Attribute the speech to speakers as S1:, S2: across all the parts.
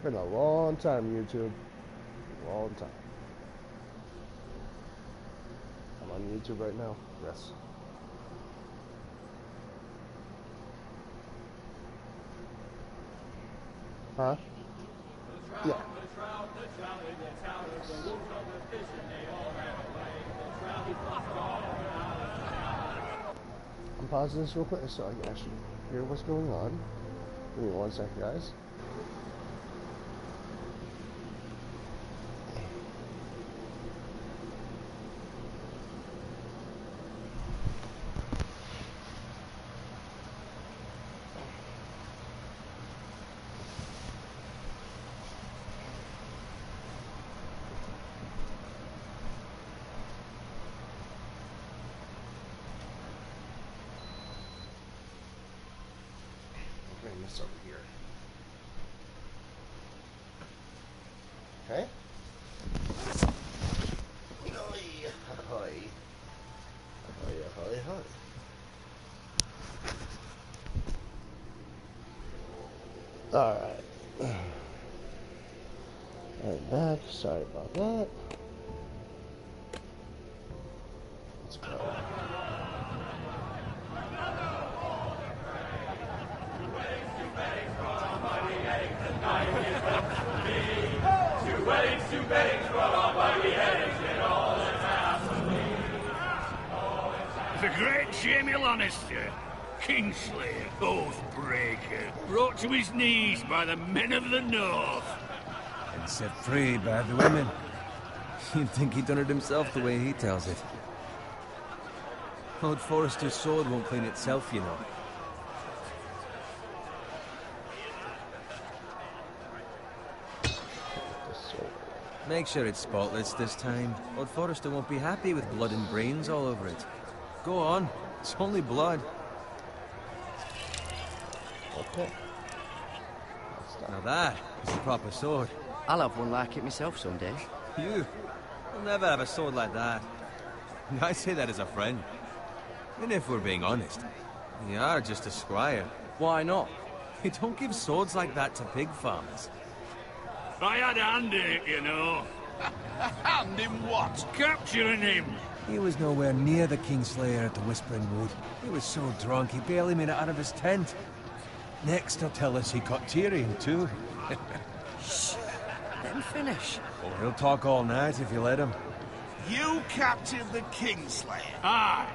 S1: Been a long time, YouTube. Long time. I'm on YouTube right now. Yes. Huh? Yeah. I'm pausing this real quick so I can actually hear what's going on. Give me 1 second, guys. Bring this over here. Okay. Alright. And back. Sorry about that. Let's go.
S2: The great Jamie Lannister, Kingslayer, Oathbreaker, brought to his knees by the men of the North.
S3: And set free by the women. You'd think he'd done it himself the way he tells it. Lord Forrester's sword won't clean itself, you know. Make sure it's spotless this time. Lord Forrester won't be happy with blood and brains all over it. Go on. It's only blood.
S1: Okay.
S3: Now that is a proper sword.
S4: I'll have one like it myself someday.
S3: You'll never have a sword like that. I say that as a friend. And if we're being honest, you are just a squire.
S4: Why not?
S3: You don't give swords like that to pig farmers.
S2: I had a hand in it, you know.
S5: Hand in what?
S2: Capturing him.
S3: He was nowhere near the Kingslayer at the Whispering Wood. He was so drunk he barely made it out of his tent. Next he'll tell us he caught Tyrion too.
S4: Shh. Let him finish.
S3: Oh, he'll talk all night if you let him.
S5: You captured the Kingslayer?
S2: Aye.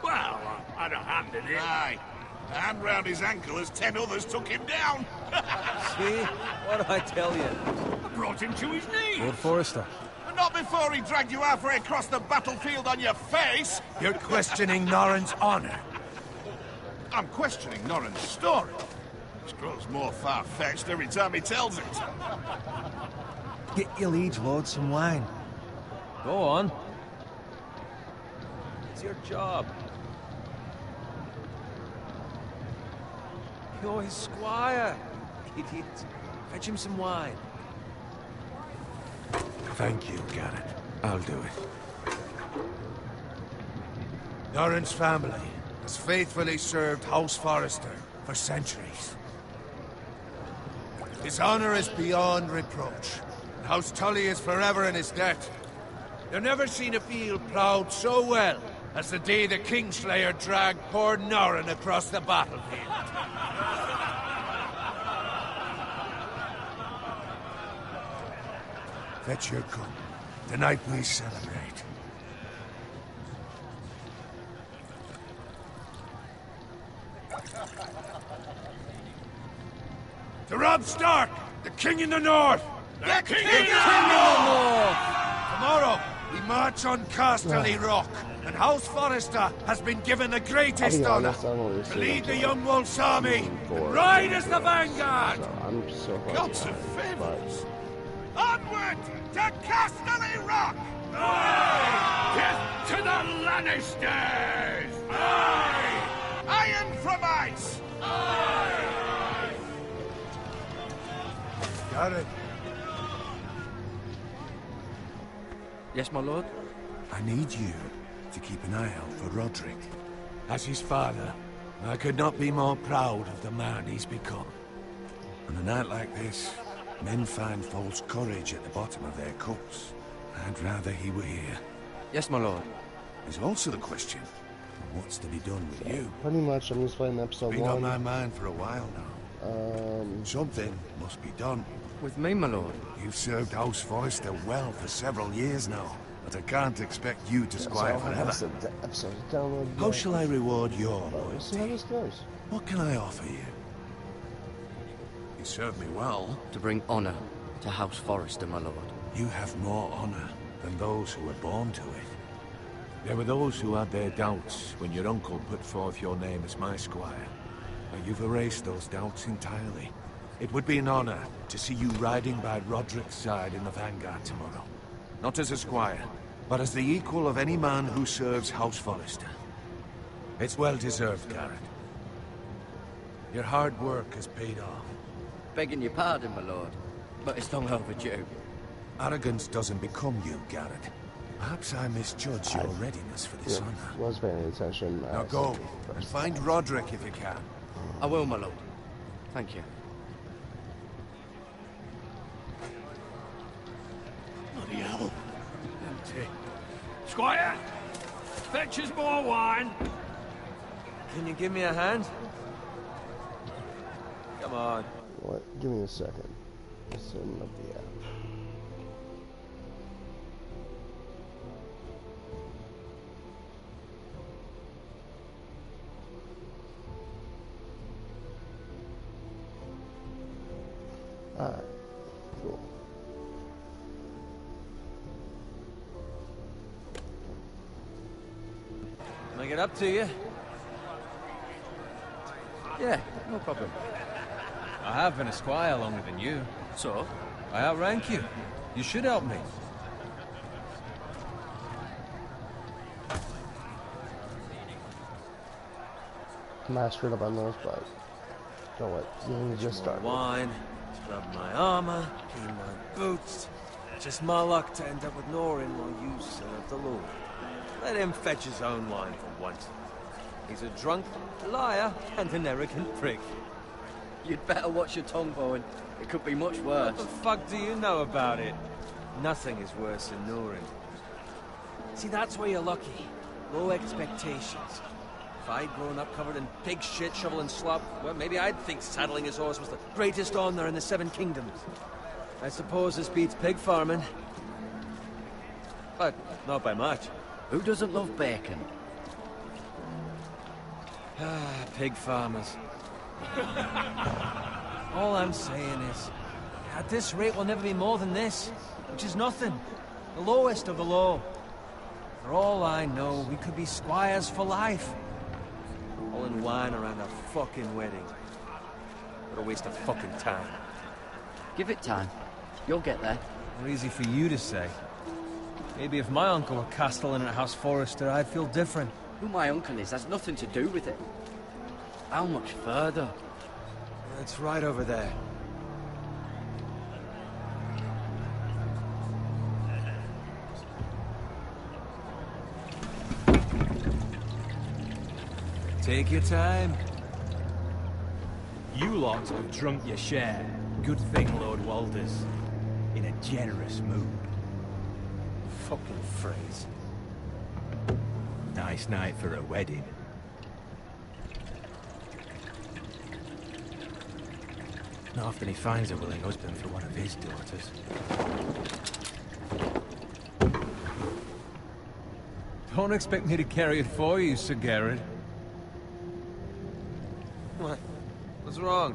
S2: Well, I had a hand in it.
S5: Aye. A hand round his ankle as 10 others took him down.
S3: See? What do I tell you?
S2: I brought him to his knees.
S3: Lord Forrester.
S5: Not before he dragged you halfway across the battlefield on your face.
S6: You're questioning Norrin's honor.
S5: I'm questioning Norrin's story. It grows more far-fetched every time he tells it.
S3: Get your liege lord some wine. Go on. It's your job. You're his squire. Idiot. Fetch him some wine.
S6: Thank you, Garrett. I'll do it. Norrin's family has faithfully served House Forrester for centuries. His honor is beyond reproach. And House Tully is forever in his debt. You've never seen a field ploughed so well as the day the Kingslayer dragged poor Norrin across the battlefield. Fetch your cup. Tonight we celebrate. To Robb Stark, the King in the North!
S5: The King
S6: in the North! Tomorrow, we march on Casterly Rock, and House Forrester has been given the greatest honor to lead the Young Wolf's army and ride as the vanguard!
S1: So I'm so
S5: Gods of favors. Onward to Casterly Rock!
S2: Aye! Death to the Lannisters!
S5: Aye! Iron from ice!
S2: Aye!
S6: Got it.
S4: Yes, my lord?
S6: I need you to keep an eye out for Roderick. As his father, I could not be more proud of the man he's become. On a night like this, Men find false courage at the bottom of their cups. I'd rather he were here.
S4: Yes, my lord.
S6: There's also the question, what's to be done with you?
S1: Pretty much, I'm just playing episode
S6: Been
S1: 1.
S6: on my mind for a while now. Something must be done.
S4: With me, my lord.
S6: You've served House Forrester well for several years now, but I can't expect you to squire forever. How shall I reward your
S1: Let's see how
S6: loyalty?
S1: this goes.
S6: What can I offer you? You served me well.
S4: To bring honour to House Forrester, my lord.
S6: You have more honor than those who were born to it. There were those who had their doubts when your uncle put forth your name as my squire. But you've erased those doubts entirely. It would be an honor to see you riding by Roderick's side in the vanguard tomorrow. Not as a squire, but as the equal of any man who serves House Forrester. It's well deserved, Garrett. Your hard work has paid off.
S4: Begging your pardon, my lord, but it's long overdue.
S6: Arrogance doesn't become you, Garrett. Perhaps I misjudged your readiness for this honor.
S1: Was paying attention.
S6: Now go, and find Roderick if you can.
S4: I will, my lord. Thank you.
S2: Bloody hell. Empty. Squire! Fetch us more wine.
S3: Can you give me a hand? Come on.
S1: What? Give me a second. Let's open up the app. Alright, cool.
S3: Can I get up to you?
S4: Yeah, no problem.
S3: I have been a squire longer than you.
S4: So?
S3: I outrank you. You should help me.
S1: Mastered up on those, but don't what? You just started.
S3: Wine, scrub my armor, clean my boots. Just my luck to end up with Norin while you serve the Lord. Let him fetch his own wine for once. He's a drunk, a liar, and an arrogant prick.
S4: You'd better watch your tongue, Bowen. It could be much worse.
S3: What the fuck do you know about it? Nothing is worse than Norin. See, that's where you're lucky. Low expectations. If I'd grown up covered in pig shit, shoveling slop, well, maybe I'd think saddling his horse was the greatest honor in the Seven Kingdoms. I suppose this beats pig farming. But not by much.
S4: Who doesn't love bacon?
S3: Ah, pig farmers. All I'm saying is, at this rate we'll never be more than this, which is nothing. The lowest of the low. For all I know, we could be squires for life. All in wine around a fucking wedding. What a waste of fucking time.
S4: Give it time. You'll get there.
S3: Not easy for you to say. Maybe if my uncle were castellan at House Forrester, I'd feel different.
S4: Who my uncle is has nothing to do with it. How much further?
S3: It's right over there. Take your time.
S7: You lot have drunk your share. Good thing Lord Walder's in a generous mood.
S3: Fucking phrase.
S7: Nice night for a wedding. Not often he finds a willing husband for one of his daughters.
S3: Don't expect me to carry it for you, Sir Garrett. What? What's wrong?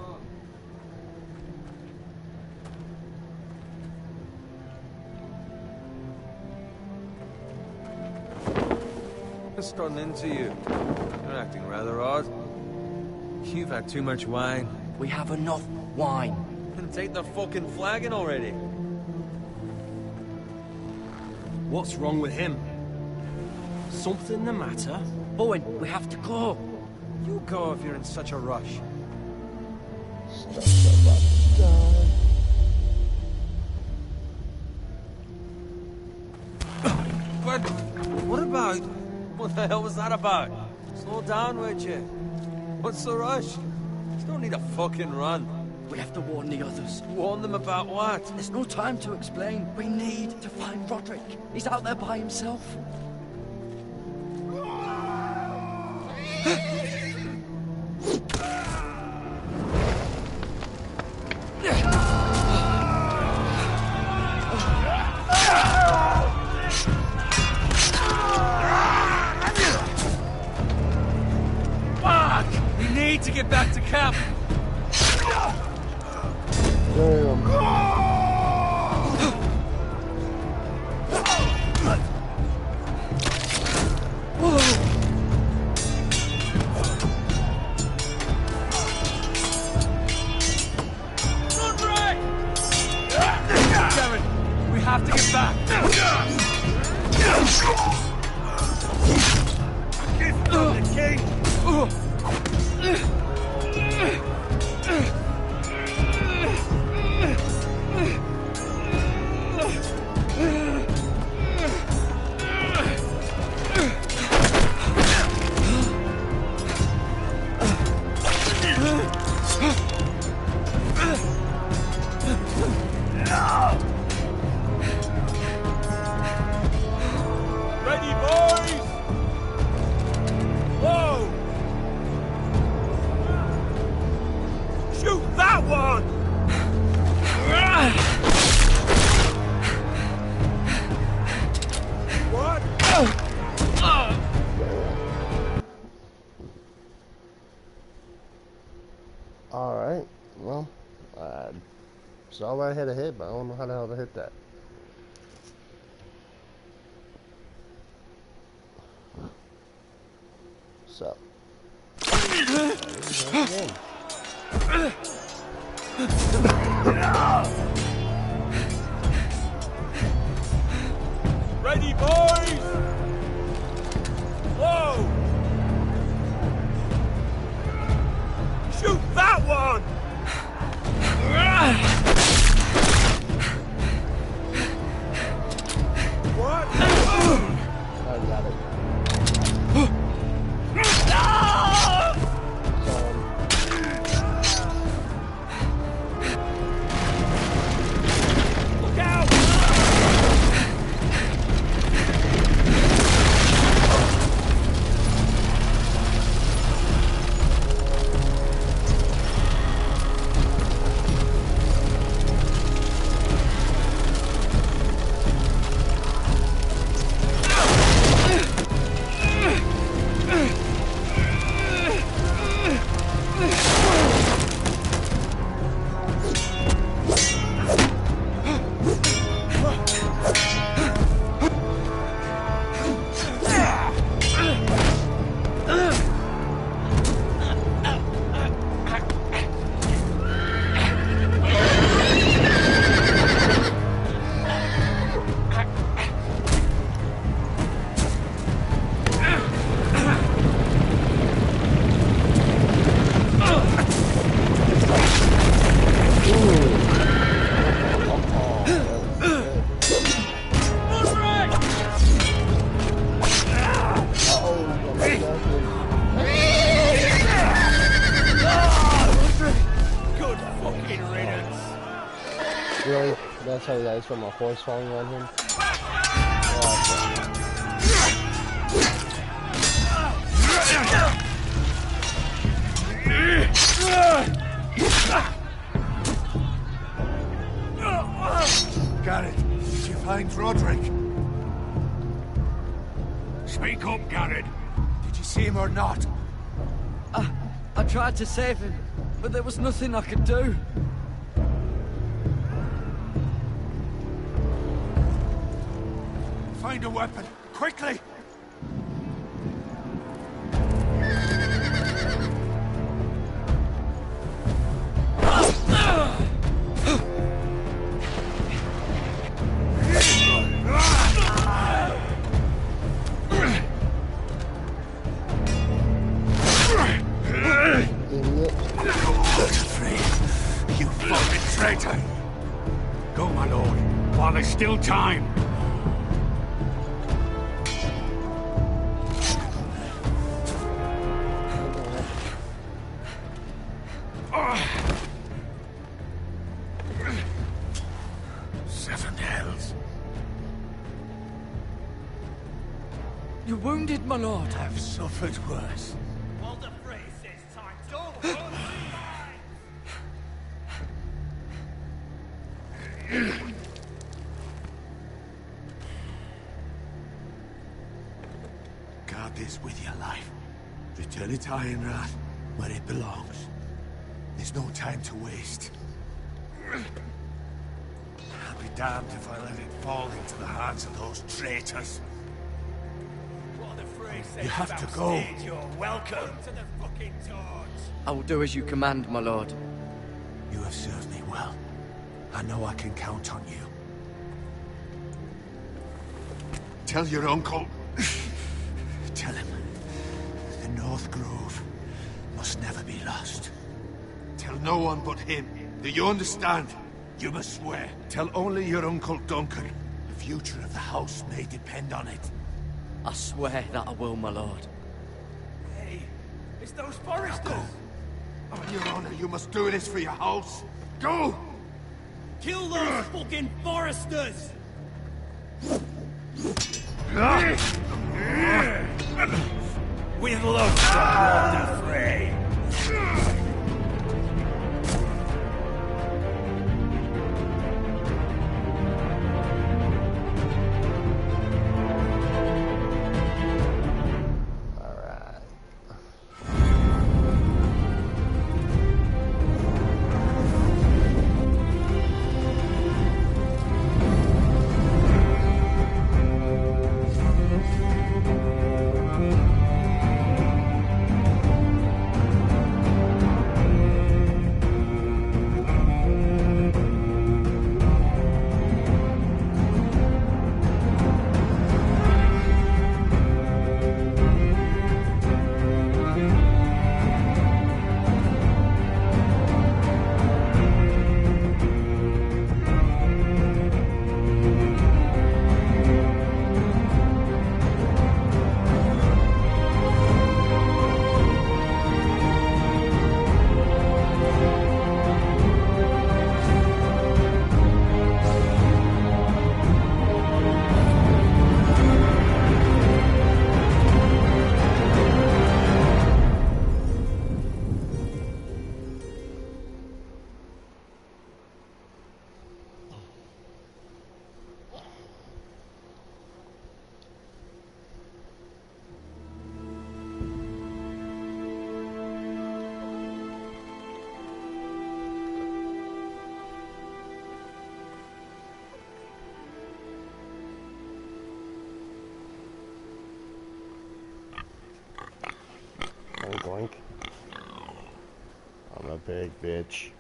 S3: What's gotten into you? You're acting rather odd. You've had too much wine.
S4: We have enough wine.
S3: Then take the fucking flagon already.
S7: What's wrong with him? Something the matter?
S4: Bowen, we have to go.
S3: You go if you're in such a rush.
S1: Stuff's about to die.
S3: But what about? What the hell was that about? Slow down, would you? What's the rush? There's no need to fucking run.
S4: We have to warn the others.
S3: Warn them about what?
S4: There's no time to explain. We need to find Roderick. He's out there by himself.
S3: Fuck! We need to get back to camp.
S1: Damn.
S3: We have to get back.
S2: Gift from the king.
S3: Ready, boys? Whoa! Shoot that one! What?
S1: Alright, well, saw where I had a hit, but I don't know how the hell to hit that. So.
S3: Ready, boys? Whoa! Shoot that one! What?
S1: I got it.
S3: Look out!
S1: Really? That's how that is from a horse falling on him?
S6: Garrett, did you find Roderick?
S2: Speak up, Garrett.
S6: Did you see him or not?
S4: I tried to save him, but there was nothing I could do.
S6: Find a weapon, quickly!
S5: You fucking traitor!
S2: Go, my lord, while there's still time.
S4: wounded, my lord.
S6: I've suffered worse.
S2: Walder Frey says time. Don't
S6: Guard this with your life. Return it to Ironrath, where it belongs. There's no time to waste. I'll be damned if I let it fall into the hands of those traitors. You have to go.
S2: You're welcome to the fucking torch.
S4: I will do as you command, my lord.
S6: You have served me well. I know I can count on you. Tell your uncle. Tell him. The North Grove must never be lost. Tell no one but him. Do you understand? You must swear. Tell only your Uncle Duncan. The future of the house may depend on it.
S4: I swear that I will, my lord.
S2: Hey, it's those foresters.
S6: Go. On your honor, you must do this for your house. Go!
S2: Kill those fucking foresters! With love from Walder Frey.
S1: Oink oink. I'm a big bitch.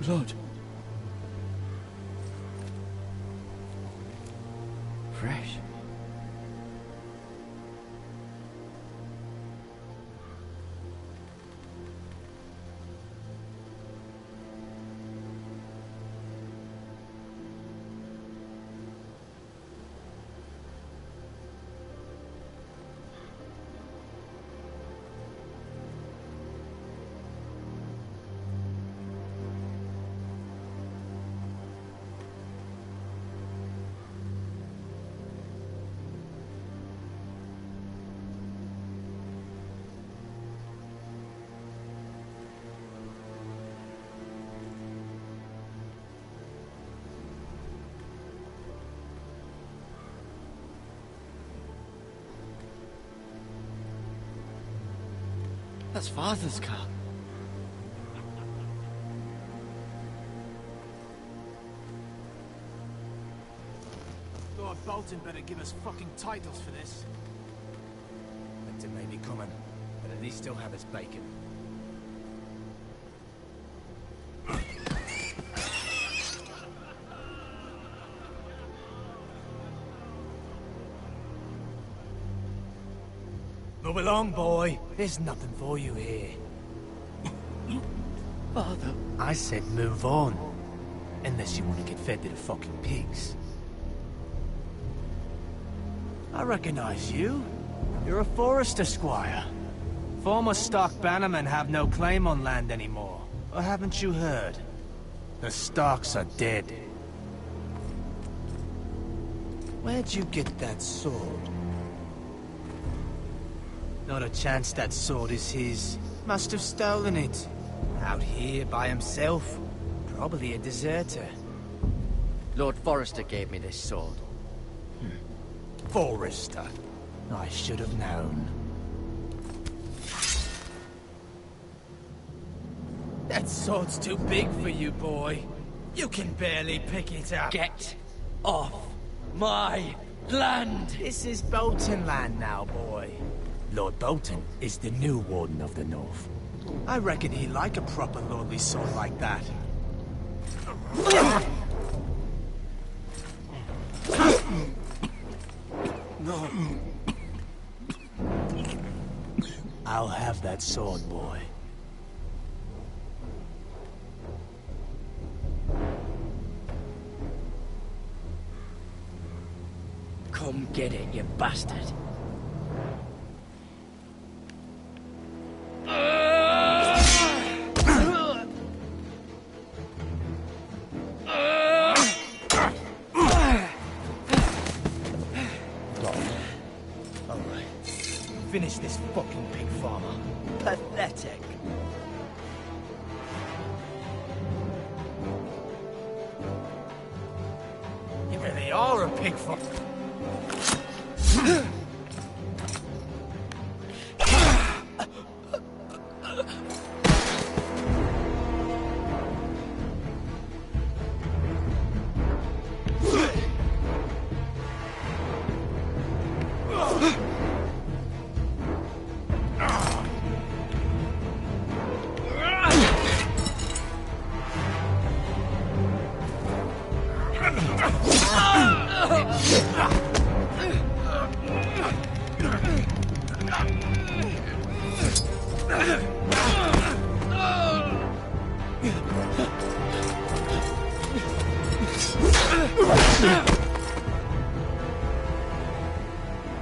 S4: Lord. Fresh. That's Father's car.
S7: Lord Bolton better give us fucking titles for this. Winter may be coming, but at least he'll have his bacon. Move along, boy. There's nothing for you here.
S4: Father.
S7: I said move on. Unless you want to get fed to the fucking pigs. I recognize you. You're a Forrester squire. Former stock bannermen have no claim on land anymore. Or haven't you heard? The Starks are dead. Where'd you get that sword? Not a chance that sword is his. Must have stolen it. Out here by himself. Probably a deserter.
S4: Lord Forrester gave me this sword.
S7: Forrester. I should have known. That sword's too big for you, boy. You can barely pick it up.
S4: Get off my land!
S7: This is Bolton land now, boy. Lord Bolton is the new Warden of the North. I reckon he'd like a proper lordly sword like that. No. I'll have that sword, boy.
S4: Come get it, you bastard.
S7: Finish this fucking pig farmer.
S4: Pathetic.
S7: You really are a pig farmer.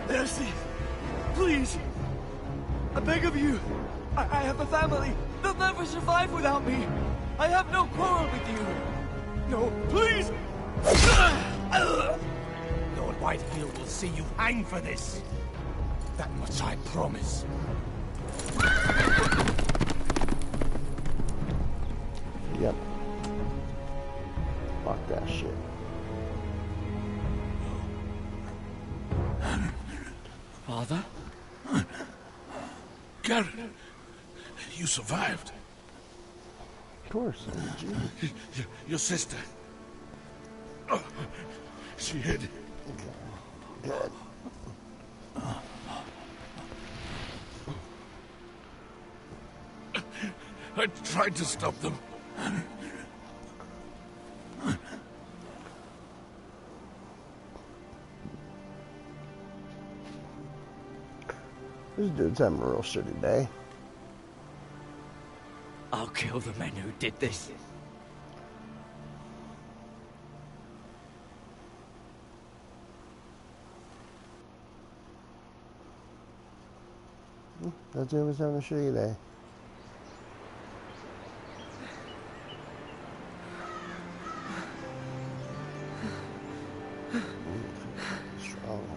S8: Mercy! Please! I beg of you! I have a family! They'll never survive without me! I have no quarrel with you! No, please!
S7: Lord Whitefield will see you hang for this. That much I promise.
S1: Yep. Fuck that shit.
S5: Father? Garrett, you survived.
S1: Of course, did you?
S5: Your sister. Oh, she hid.
S1: Good.
S5: I tried to stop them.
S1: This dude's having a real shitty day.
S4: I'll kill the men who did this.
S1: That dude was having a shitty day. Stronghold.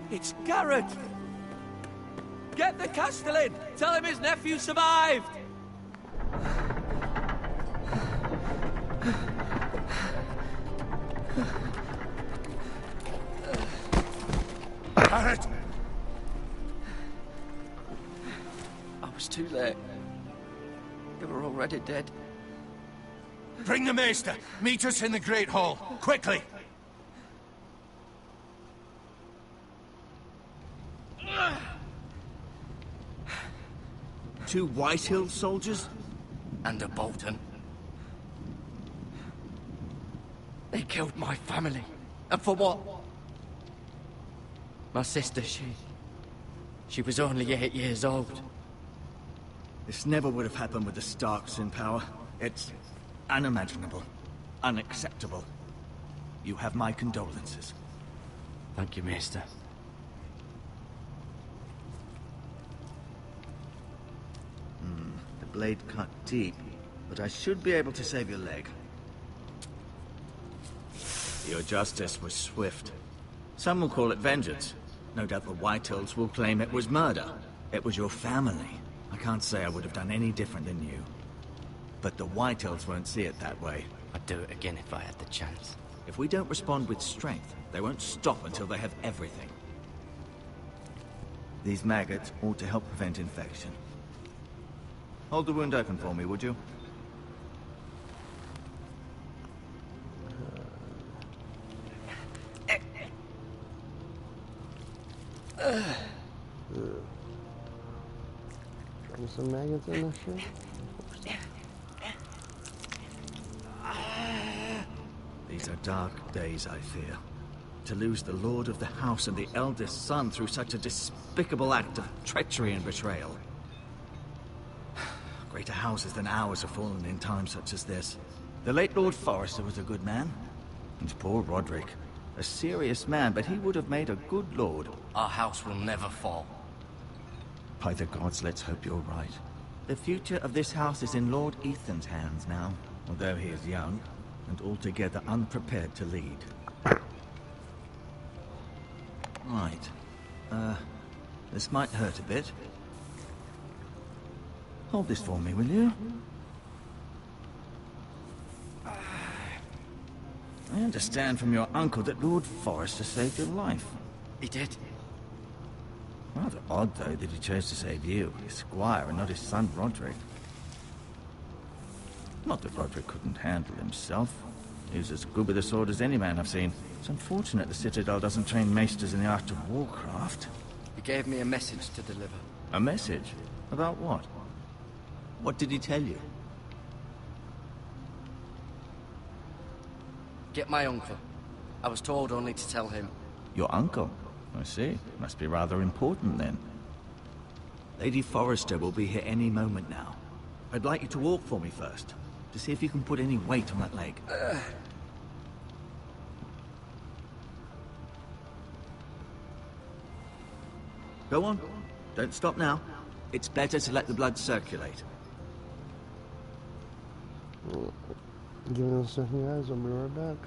S3: It's Garrett! Get the Castellan! Tell him his nephew survived!
S5: Garrett!
S4: I was too late. They were already dead.
S6: Bring the maester. Meet us in the Great Hall. Quickly!
S8: Two Whitehill soldiers?
S4: And a Bolton. They killed my family. And for what? My sister, she was only 8 years old.
S8: This never would have happened with the Starks in power. It's unimaginable. Unacceptable. You have my condolences.
S4: Thank you, Maester.
S8: The blade cut deep, but I should be able to save your leg. Your justice was swift. Some will call it vengeance. No doubt the Whitehills will claim it was murder. It was your family. I can't say I would have done any different than you. But the Whitehills won't see it that way.
S4: I'd do it again if I had the chance.
S8: If we don't respond with strength, they won't stop until they have everything. These maggots ought to help prevent infection. Hold the wound open for me, would you?
S1: Throw some maggots in this shit.
S8: These are dark days, I fear. To lose the lord of the house and the eldest son through such a despicable act of treachery and betrayal. Greater houses than ours have fallen in times such as this. The late Lord Forrester was a good man. And poor Roderick. A serious man, but he would have made a good lord.
S4: Our house will never fall.
S8: By the gods, let's hope you're right. The future of this house is in Lord Ethan's hands now, although he is young and altogether unprepared to lead. Right. This might hurt a bit. Hold this for me, will you? I understand from your uncle that Lord Forrester saved your life.
S4: He did.
S8: Rather odd, though, that he chose to save you, his squire, and not his son Roderick. Not that Roderick couldn't handle himself. He was as good with a sword as any man I've seen. It's unfortunate the Citadel doesn't train maesters in the art of warcraft.
S4: He gave me a message to deliver.
S8: A message? About what? What did he tell you?
S4: Get my uncle. I was told only to tell him.
S8: Your uncle? I see. Must be rather important, then. Lady Forrester will be here any moment now. I'd like you to walk for me first, to see if you can put any weight on that leg. Go on. Don't stop now. It's better to let the blood circulate.
S1: Give it a second, guys. I'll be right back.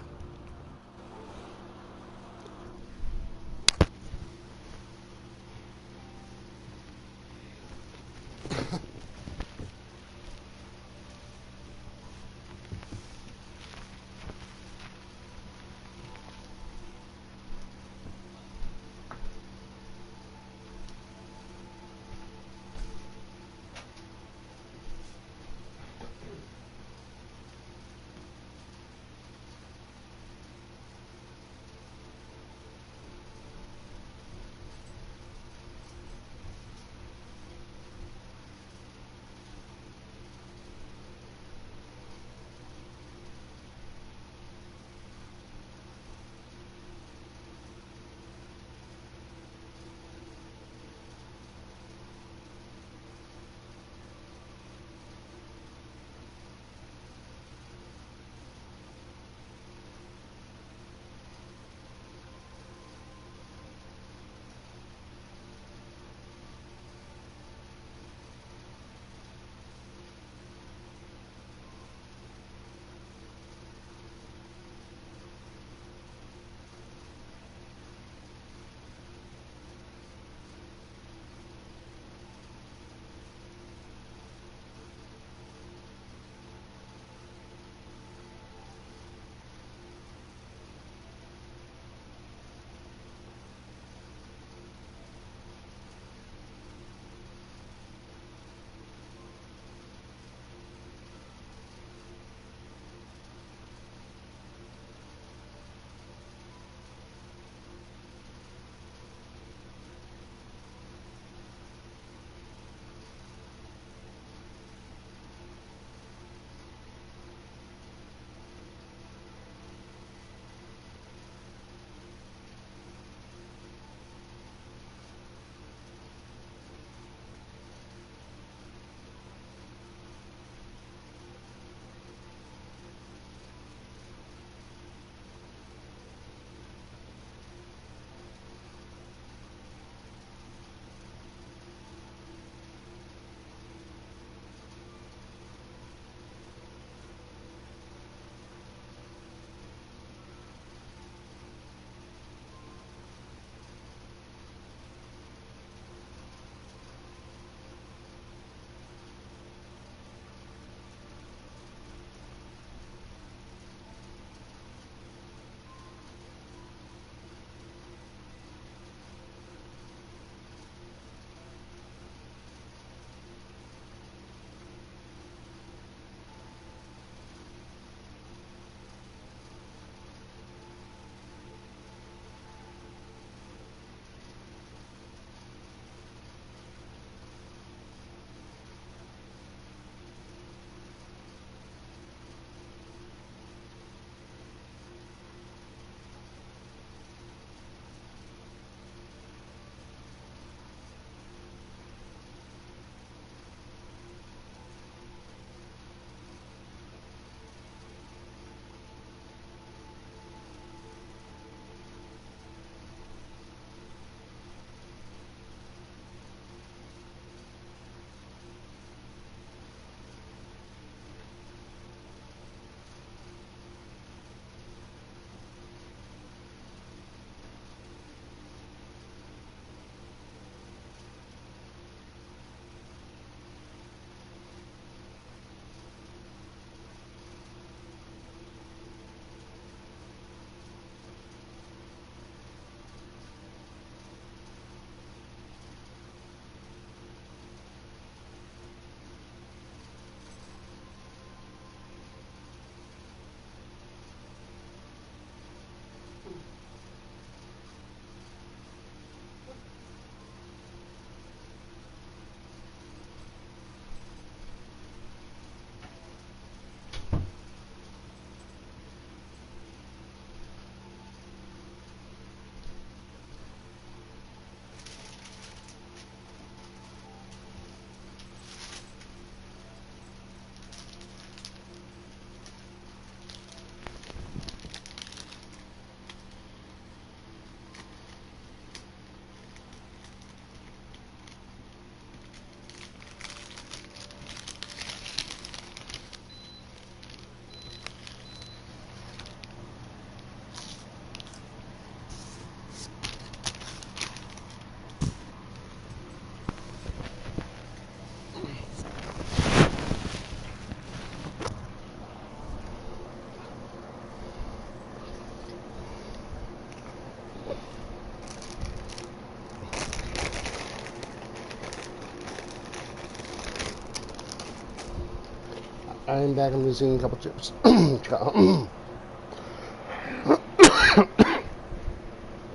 S1: I'm back. I'm using a couple chips.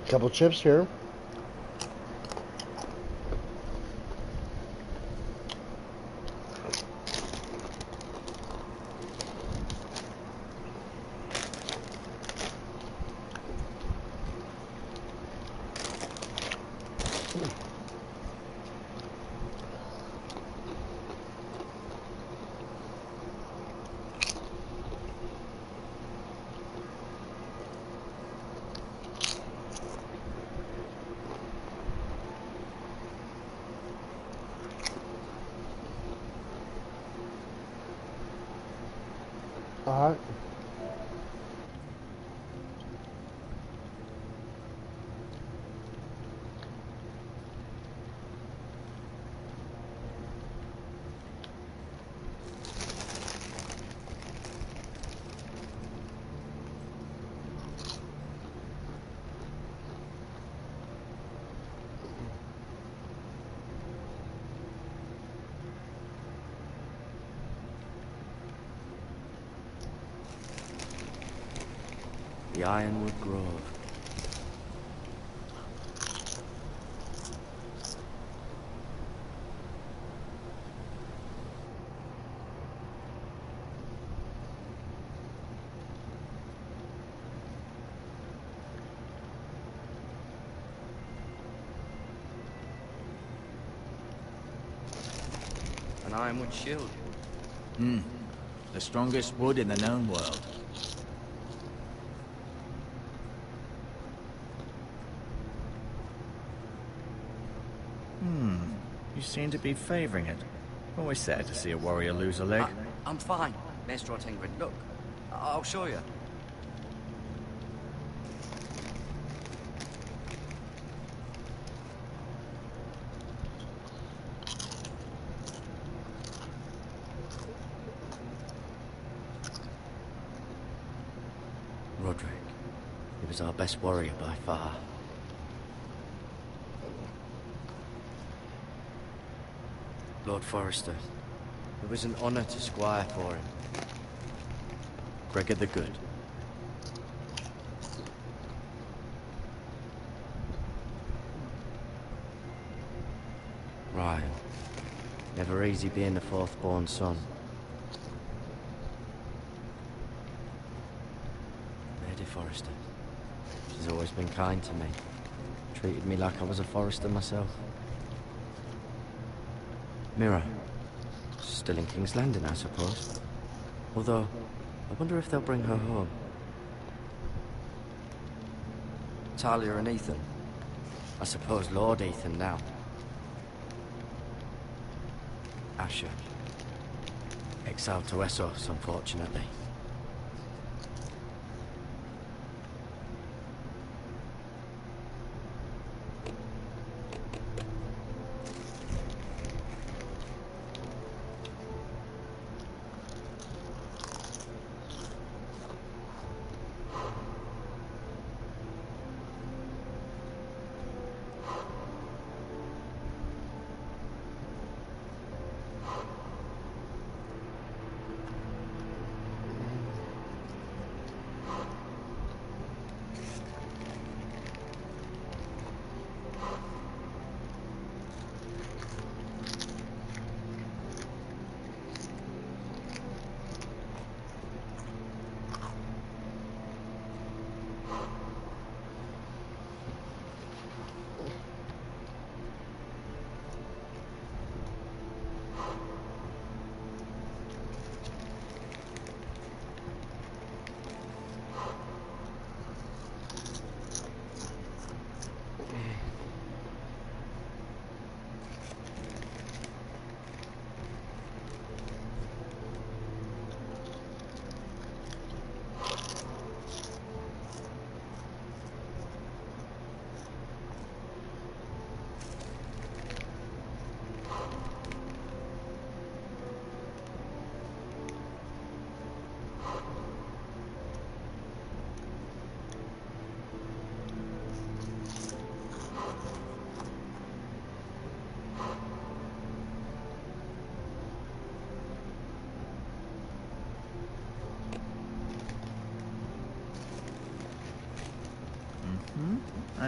S1: Couple chips here. All right.
S4: The Ironwood Grove. An ironwood shield.
S9: The strongest wood in the known world. You seem to be favoring it. Always sad to see a warrior lose a leg.
S4: I'm fine, Maestro Tingrid. Look, I'll show you. Roderick. He was our best warrior by far. Lord Forrester. It was an honor to squire for him.
S9: Gregor the Good.
S4: Ryle. Never easy being the fourth-born son. Lady Forrester. She's always been kind to me. Treated me like I was a Forrester myself. Mira. Still in King's Landing, I suppose. Although, I wonder if they'll bring her home. Talia and Ethan. I suppose Lord Ethan now. Asher. Exiled to Essos, unfortunately.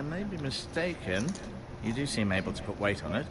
S9: I may be mistaken. You do seem able to put weight on it.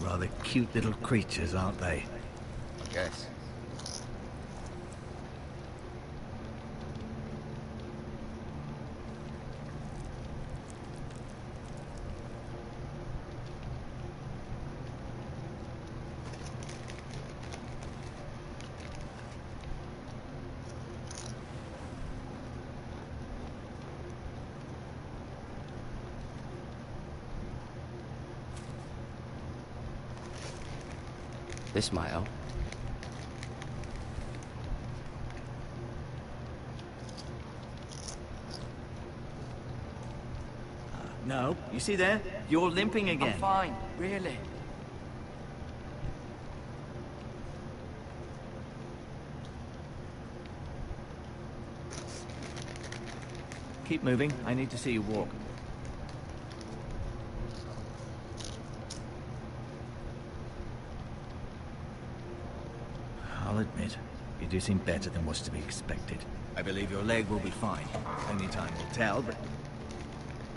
S9: Rather cute little creatures, aren't they?
S4: I guess. This might help.
S9: No, you see there? You're limping again.
S4: I'm fine, really.
S9: Keep moving. I need to see you walk. I'll admit, you do seem better than was to be expected. I believe your leg will be fine. Only time will tell, but...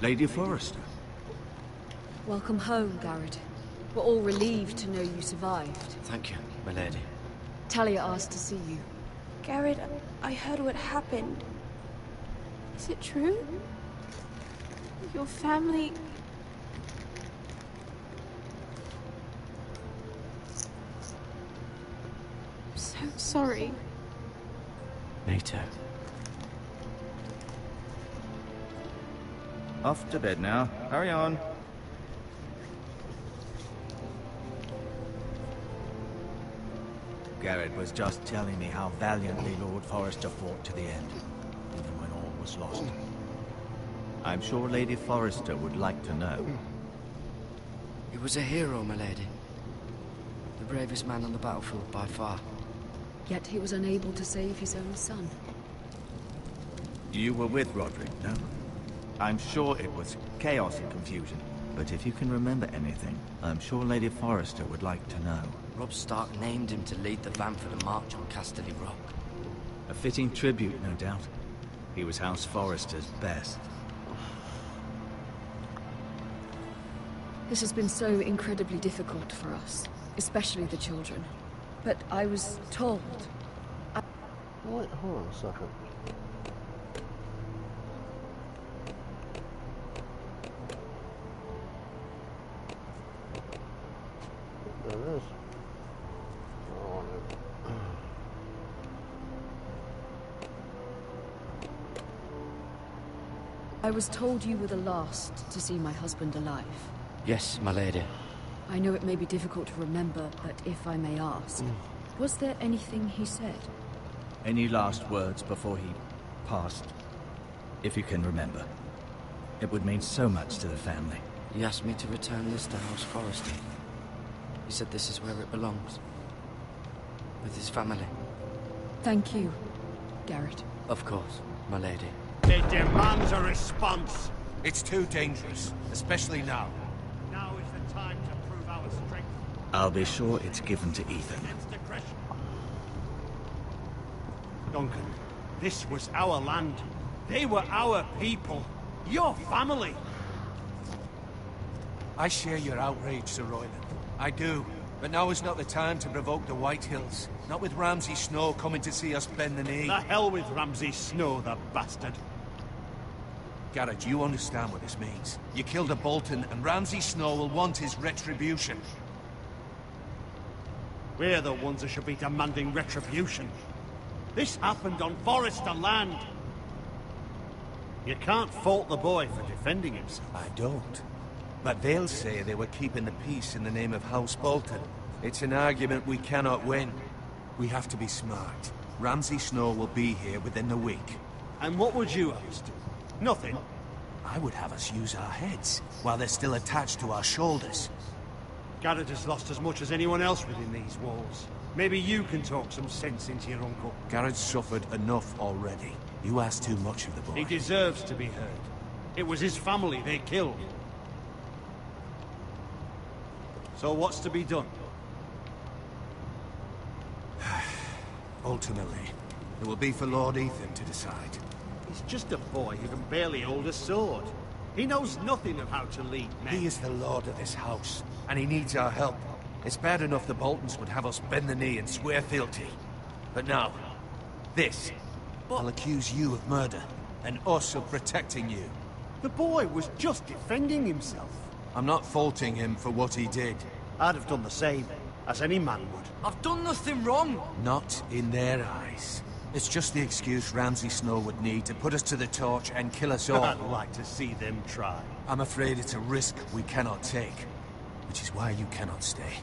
S9: Lady Forrester.
S10: Welcome home, Garrett. We're all relieved to know you survived.
S4: Thank you, my lady.
S10: Talia asked to see you.
S11: Garrett, I heard what happened. Is it true? Your family... I'm so sorry.
S4: Me too.
S9: Off to bed now. Hurry on. Garrett was just telling me how valiantly Lord Forrester fought to the end, even when all was lost. I'm sure Lady Forrester would like to know.
S4: He was a hero, my lady. The bravest man on the battlefield by far.
S10: Yet he was unable to save his own son.
S9: You were with Roderick, no? I'm sure it was chaos and confusion. But if you can remember anything, I'm sure Lady Forrester would like to know.
S4: Robb Stark named him to lead the van for the march on Casterly Rock.
S9: A fitting tribute, no doubt. He was House Forrester's best.
S10: This has been so incredibly difficult for us, especially the children. But I was told...
S1: Wait, hold on a second. There it is. Oh,
S10: I was told you were the last to see my husband alive.
S4: Yes, my lady.
S10: I know it may be difficult to remember, but if I may ask, was there anything he said?
S9: Any last words before he passed? If you can remember. It would mean so much to the family.
S4: He asked me to return this to House Forrester. He said this is where it belongs. With his family.
S10: Thank you, Garrett.
S4: Of course, my lady.
S2: It demands a response.
S6: It's too dangerous, especially now.
S2: Now is the time to prove our strength.
S9: I'll be sure it's given to Ethan.
S2: Against aggression. Duncan, this was our land. They were our people. Your family.
S6: I share your outrage, Sir Royland. I do. But now is not the time to provoke the White Hills. Not with Ramsay Snow coming to see us bend the knee.
S2: The hell with Ramsay Snow, the bastard.
S6: Garrett, you understand what this means. You killed a Bolton, and Ramsay Snow will want his retribution.
S2: We're the ones that should be demanding retribution. This happened on Forrester land. You can't fault the boy for defending himself.
S6: I don't. But they'll say they were keeping the peace in the name of House Bolton. It's an argument we cannot win. We have to be smart. Ramsay Snow will be here within the week.
S2: And what would you have us do?
S8: Nothing? I would have us use our heads, while they're still attached to our shoulders. Garrett has lost as much as anyone else within these walls. Maybe you can talk some sense into your uncle.
S6: Garrett's suffered enough already. You ask too much of the boy.
S8: He deserves to be heard. It was his family they killed. So what's to be done?
S6: Ultimately, it will be for Lord Ethan to decide.
S8: He's just a boy who can barely hold a sword. He knows nothing of how to lead men.
S6: He is the lord of this house, and he needs our help. It's bad enough the Boltons would have us bend the knee and swear fealty. But now, this. I'll accuse you of murder, and us of protecting you.
S8: The boy was just defending himself.
S6: I'm not faulting him for what he did.
S8: I'd have done the same, as any man would.
S3: I've done nothing wrong.
S6: Not in their eyes. It's just the excuse Ramsay Snow would need to put us to the torch and kill us all.
S8: I'd like to see them try.
S6: I'm afraid it's a risk we cannot take, which is why you cannot stay.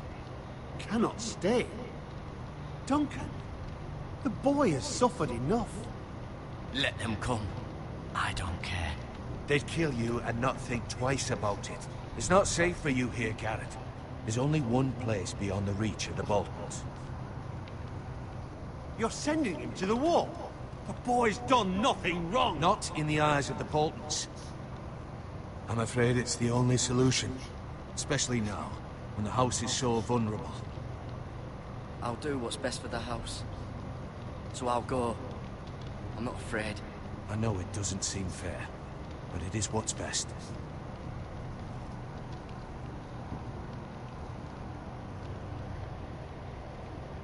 S8: Cannot stay? Duncan, the boy has suffered enough.
S4: Let them come. I don't care.
S6: They'd kill you and not think twice about it. It's not safe for you here, Garrett. There's only one place beyond the reach of the Boltons.
S8: You're sending him to the wall? The boy's done nothing wrong.
S6: Not in the eyes of the Boltons. I'm afraid it's the only solution. Especially now, when the house is so vulnerable.
S4: I'll do what's best for the house. So I'll go. I'm not afraid.
S6: I know it doesn't seem fair, but it is what's best.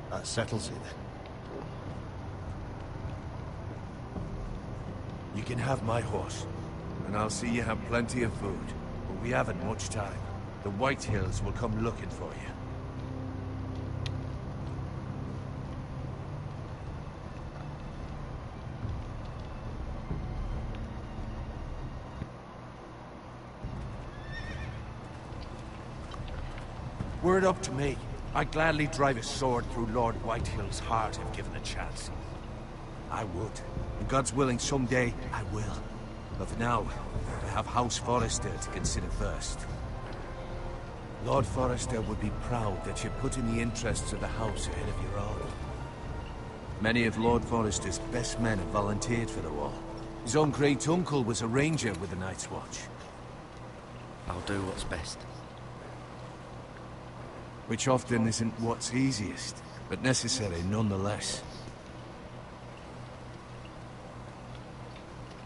S8: That settles it.
S6: You can have my horse, and I'll see you have plenty of food. But we haven't much time. The White Hills will come looking for you. Were it up to me, I'd gladly drive a sword through Lord Whitehill's heart if given a chance. I would. And God's willing, someday I will. But for now, I have House Forrester to consider first. Lord Forrester would be proud that you put in the interests of the house ahead of your own. Many of Lord Forrester's best men have volunteered for the war. His own great-uncle was a ranger with the Night's Watch.
S4: I'll do what's best.
S6: Which often isn't what's easiest, but necessary nonetheless.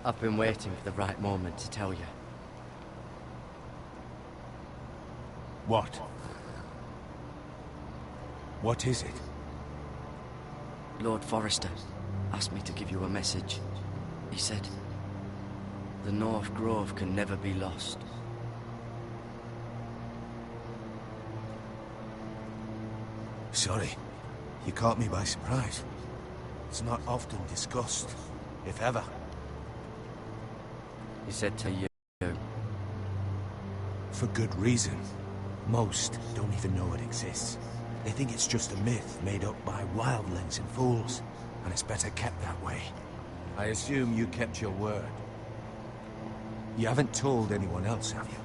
S4: I've been waiting for the right moment to tell you.
S6: What? What is it?
S4: Lord Forrester asked me to give you a message. He said, the North Grove can never be lost.
S6: Sorry, you caught me by surprise. It's not often discussed, if ever.
S4: He said to you.
S6: For good reason. Most don't even know it exists. They think it's just a myth made up by wildlings and fools, and it's better kept that way. I assume you kept your word. You haven't told anyone else, have you?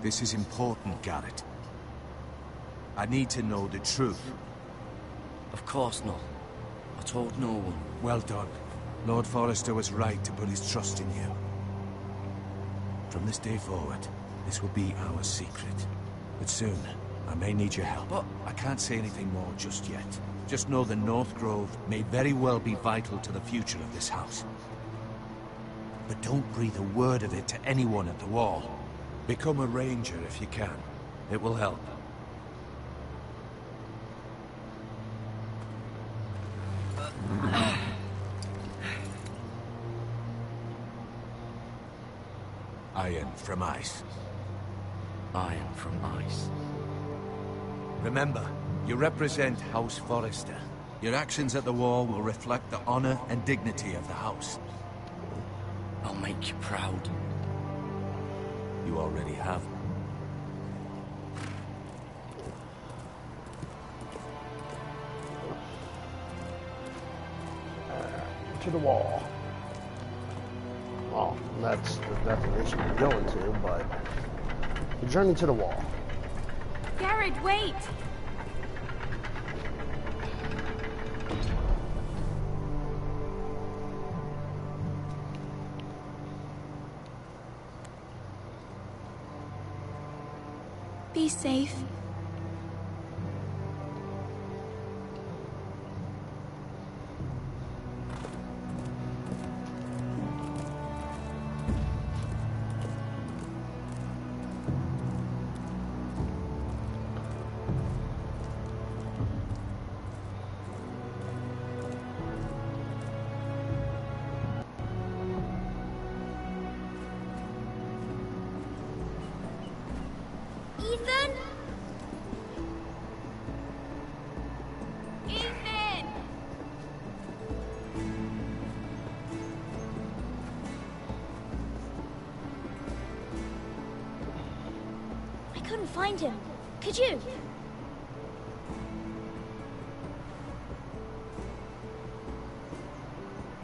S6: This is important, Garrett. I need to know the truth.
S4: Of course not. I told no one.
S6: Well done. Lord Forrester was right to put his trust in you. From this day forward, this will be our secret. But soon, I may need your help. But I can't say anything more just yet. Just know the North Grove may very well be vital to the future of this house. But don't breathe a word of it to anyone at the wall. Become a ranger if you can. It will help. Iron from ice.
S4: Iron from ice.
S6: Remember, you represent House Forrester. Your actions at the wall will reflect the honor and dignity of the house.
S4: I'll make you proud.
S6: You already have.
S1: To the wall. And that's the definition you're going to, but the journey to the wall.
S11: Garrett, wait! Be safe.
S12: Ethan? Ethan! I couldn't find him. Could you?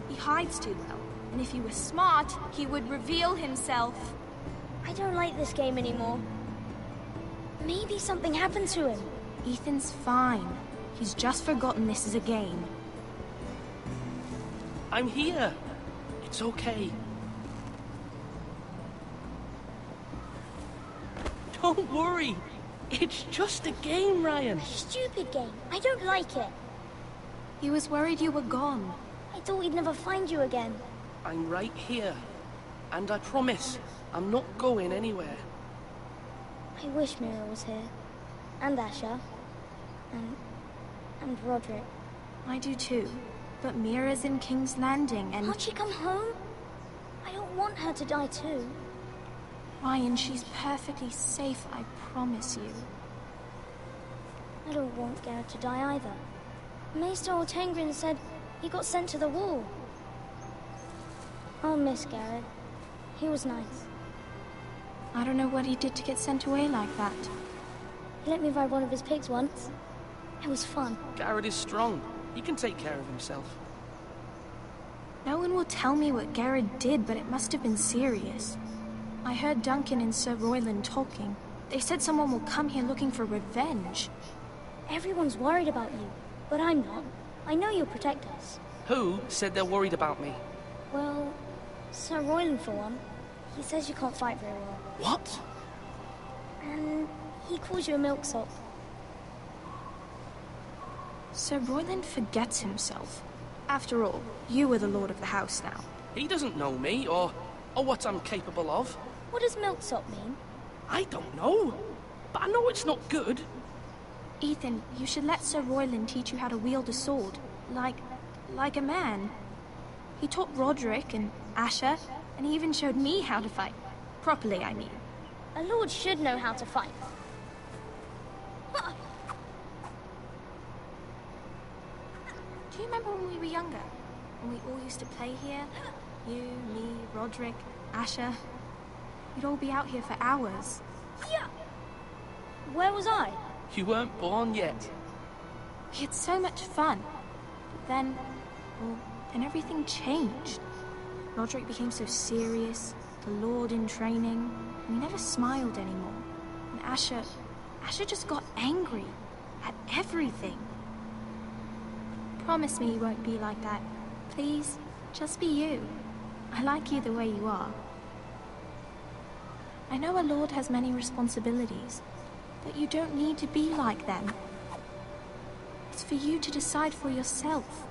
S11: He hides too well, and if he was smart, he would reveal himself.
S12: I don't like this game anymore. Maybe something happened to him.
S11: Ethan's fine. He's just forgotten this is a game.
S13: I'm here. It's okay. Don't worry. It's just a game, Ryan.
S12: A stupid game. I don't like it.
S11: He was worried you were gone.
S12: I thought we'd never find you again.
S13: I'm right here. And I promise, I'm not going anywhere.
S12: I wish Mira was here. And Asher. And Roderick.
S11: I do too. But Mira's in King's Landing and...
S12: Can't she come home? I don't want her to die too.
S11: Ryan, she's perfectly safe, I promise you.
S12: I don't want Garrett to die either. Maester Ortengrin said he got sent to the wall. I'll miss Garrett. He was nice.
S11: I don't know what he did to get sent away like that.
S12: He let me ride one of his pigs once. It was fun.
S13: Garrett is strong. He can take care of himself.
S11: No one will tell me what Garrett did, but it must have been serious. I heard Duncan and Sir Royland talking. They said someone will come here looking for revenge.
S12: Everyone's worried about you, but I'm not. I know you'll protect us.
S13: Who said they're worried about me?
S12: Well, Sir Royland for one. He says you can't fight very well.
S13: What?
S12: And he calls you a milksop.
S11: Sir Royland forgets himself. After all, you are the lord of the house now.
S13: He doesn't know me, or what I'm capable of.
S12: What does milksop mean?
S13: I don't know, but I know it's not good.
S11: Ethan, you should let Sir Royland teach you how to wield a sword. Like a man. He taught Roderick and Asher, and he even showed me how to fight. Properly, I mean.
S12: A lord should know how to fight.
S11: Do you remember when we were younger? When we all used to play here? You, me, Roderick, Asher. We'd all be out here for hours.
S12: Yeah. Where was I?
S13: You weren't born yet.
S11: We had so much fun. But then, well, then everything changed. Roderick became so serious, the lord in training, and he never smiled anymore. And Asher just got angry at everything. Promise me you won't be like that. Please, just be you. I like you the way you are. I know a lord has many responsibilities, but you don't need to be like them. It's for you to decide for yourself.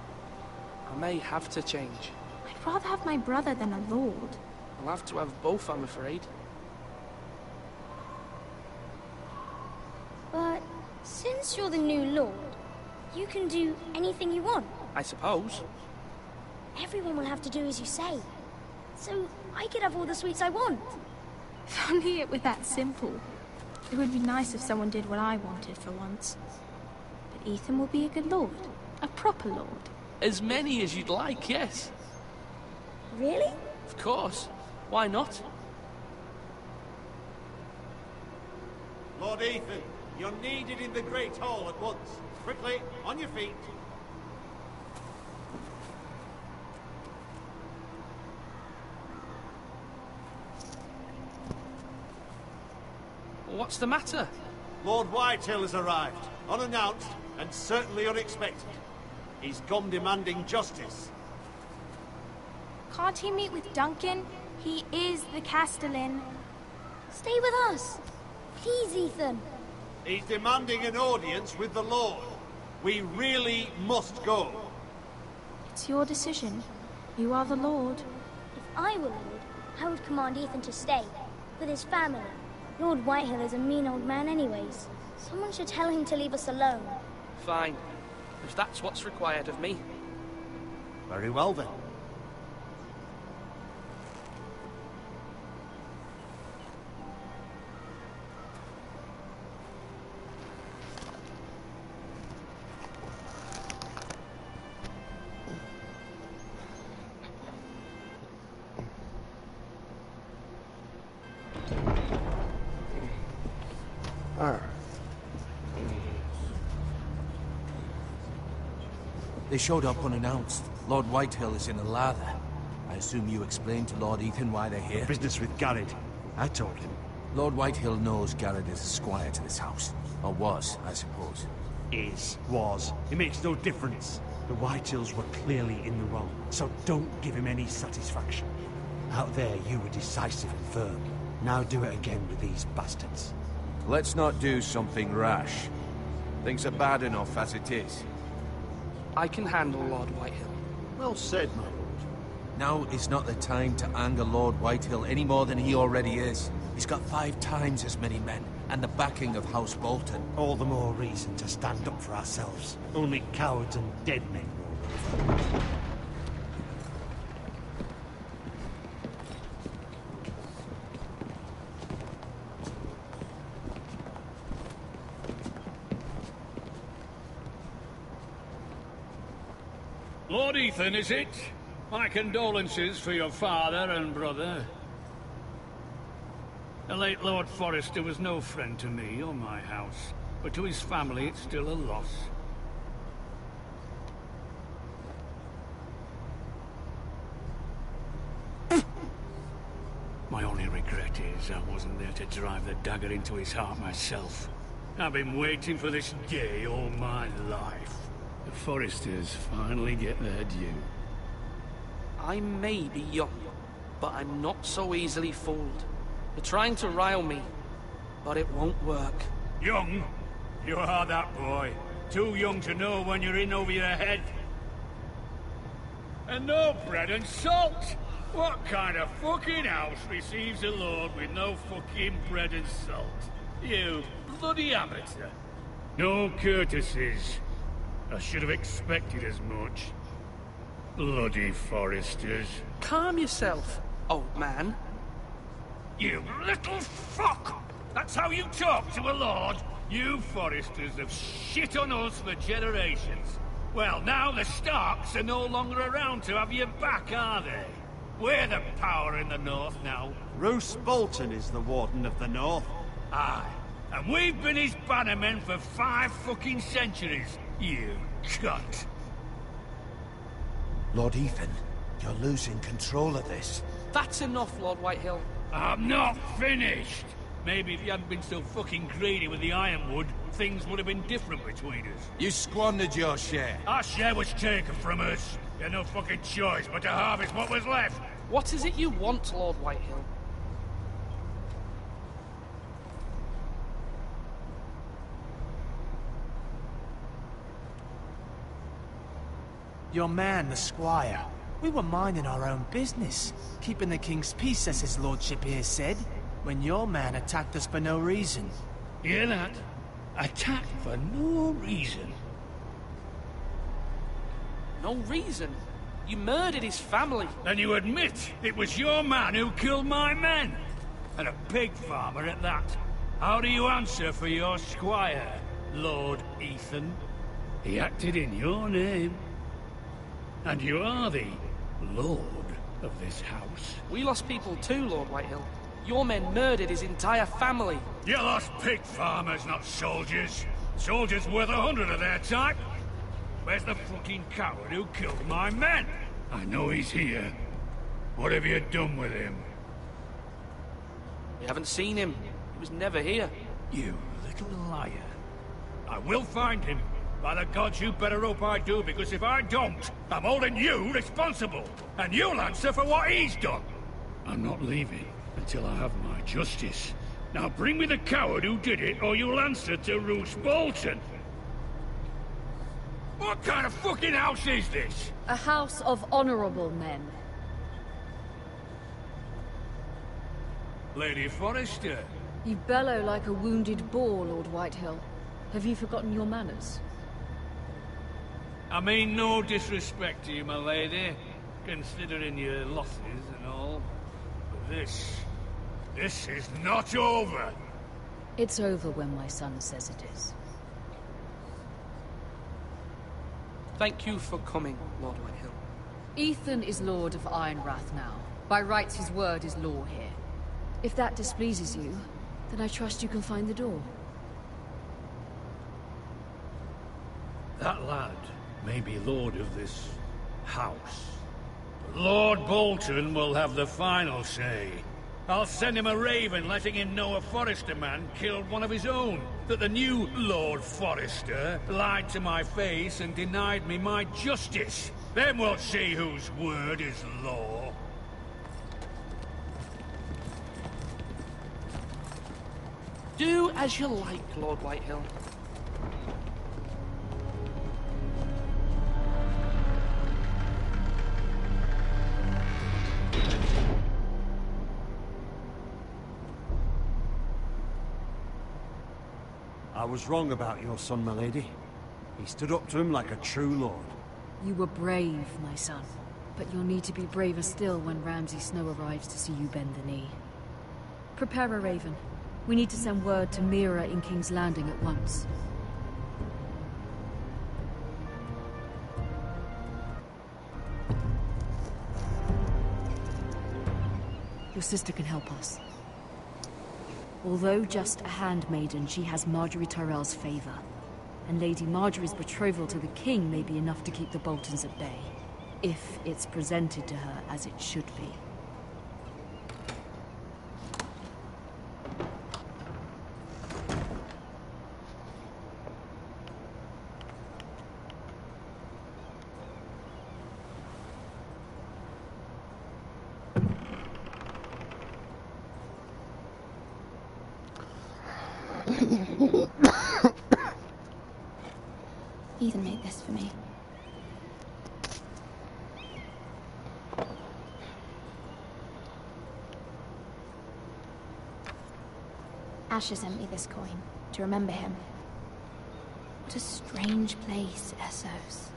S13: I may have to change.
S11: I'd rather have my brother than a lord.
S13: I'll have to have both, I'm afraid.
S12: But since you're the new lord, you can do anything you want.
S13: I suppose.
S12: Everyone will have to do as you say. So I could have all the sweets I want.
S11: If only it were that simple. It would be nice if someone did what I wanted for once. But Ethan will be a good lord. A proper lord.
S13: As many as you'd like, yes.
S12: Really?
S13: Of course. Why not?
S14: Lord Ethan, you're needed in the Great Hall at once. Quickly, on your feet.
S13: What's the matter?
S14: Lord Whitehill has arrived, unannounced and certainly unexpected. He's come demanding justice.
S11: Can't he meet with Duncan? He is the Castellan.
S12: Stay with us. Please, Ethan.
S14: He's demanding an audience with the Lord. We really must go.
S11: It's your decision. You are the Lord.
S12: If I were Lord, I would command Ethan to stay, with his family. Lord Whitehill is a mean old man anyways. Someone should tell him to leave us alone.
S13: Fine. If that's what's required of me.
S14: Very well then.
S1: Alright.
S6: They showed up unannounced. Lord Whitehill is in a lather. I assume you explained to Lord Ethan why they're here?
S15: Business with Garrett. I told him.
S6: Lord Whitehill knows Garrett is a squire to this house. Or was, I suppose.
S15: Was. It makes no difference. The Whitehills were clearly in the wrong, so don't give him any satisfaction. Out there, you were decisive and firm. Now do it again with these bastards.
S6: Let's not do something rash. Things are bad enough as it is.
S13: I can handle Lord Whitehill.
S14: Well said, my lord.
S6: Now is not the time to anger Lord Whitehill any more than he already is. He's got 5 times as many men, and the backing of House Bolton.
S15: All the more reason to stand up for ourselves. Only cowards and dead men roll over.
S2: Lord Ethan, is it? My condolences for your father and brother. The late Lord Forrester was no friend to me or my house, but to his family it's still a loss. My only regret is I wasn't there to drive the dagger into his heart myself. I've been waiting for this day all my life. The Forresters finally get their due.
S13: I may be young, but I'm not so easily fooled. You're trying to rile me, but it won't work.
S2: Young? You are that boy. Too young to know when you're in over your head. And no bread and salt! What kind of fucking house receives a lord with no fucking bread and salt? You bloody amateur. No courtesies. I should have expected as much. Bloody Forresters.
S13: Calm yourself, old man.
S2: You little fuck! That's how you talk to a lord? You Forresters have shit on us for generations. Well, now the Starks are no longer around to have your back, are they? We're the power in the north now.
S14: Roose Bolton is the Warden of the North.
S2: Aye. And we've been his bannermen for 5 fucking centuries. You cunt.
S6: Lord Ethan, you're losing control of this.
S13: That's enough, Lord Whitehill.
S2: I'm not finished. Maybe if you hadn't been so fucking greedy with the ironwood, things would have been different between us.
S6: You squandered your share.
S2: Our share was taken from us. You had no fucking choice but to harvest what was left.
S13: What is it you want, Lord Whitehill?
S7: Your man, the squire. We were minding our own business, keeping the king's peace, as his lordship here said, when your man attacked us for no reason.
S2: Hear that? Attacked for no reason.
S13: No reason? You murdered his family.
S2: Then you admit it was your man who killed my men? And a pig farmer at that. How do you answer for your squire, Lord Ethan? He acted in your name. And you are the lord of this house.
S13: We lost people too, Lord Whitehill. Your men murdered his entire family.
S2: You lost pig farmers, not soldiers. Soldiers worth 100 of their type. Where's the fucking coward who killed my men? I know he's here. What have you done with him?
S13: We haven't seen him. He was never here.
S2: You little liar. I will find him. By the gods, you better hope I do, because if I don't, I'm holding you responsible. And you'll answer for what he's done. I'm not leaving until I have my justice. Now bring me the coward who did it, or you'll answer to Roose Bolton. What kind of fucking house is this?
S10: A house of honorable men.
S2: Lady Forrester.
S10: You bellow like a wounded boar, Lord Whitehill. Have you forgotten your manners?
S2: I mean no disrespect to you, my lady, considering your losses and all. But this is not over.
S10: It's over when my son says it is.
S13: Thank you for coming, Lord Whitehill.
S10: Ethan is Lord of Ironrath now. By rights, his word is law here. If that displeases you, then I trust you can find the door.
S2: That lad may be lord of this house. But Lord Bolton will have the final say. I'll send him a raven letting him know a Forrester man killed one of his own. That the new Lord Forrester lied to my face and denied me my justice. Then we'll see whose word is law.
S13: Do as you like, Lord Whitehill.
S15: I was wrong about your son, my lady. He stood up to him like a true lord.
S10: You were brave, my son. But you'll need to be braver still when Ramsay Snow arrives to see you bend the knee. Prepare a raven. We need to send word to Mira in King's Landing at once. Your sister can help us. Although just a handmaiden, she has Marjorie Tyrell's favor. And Lady Marjorie's betrothal to the king may be enough to keep the Boltons at bay. If it's presented to her as it should be.
S11: Ethan made this for me. Asher sent me this coin to remember him. What a strange place, Essos.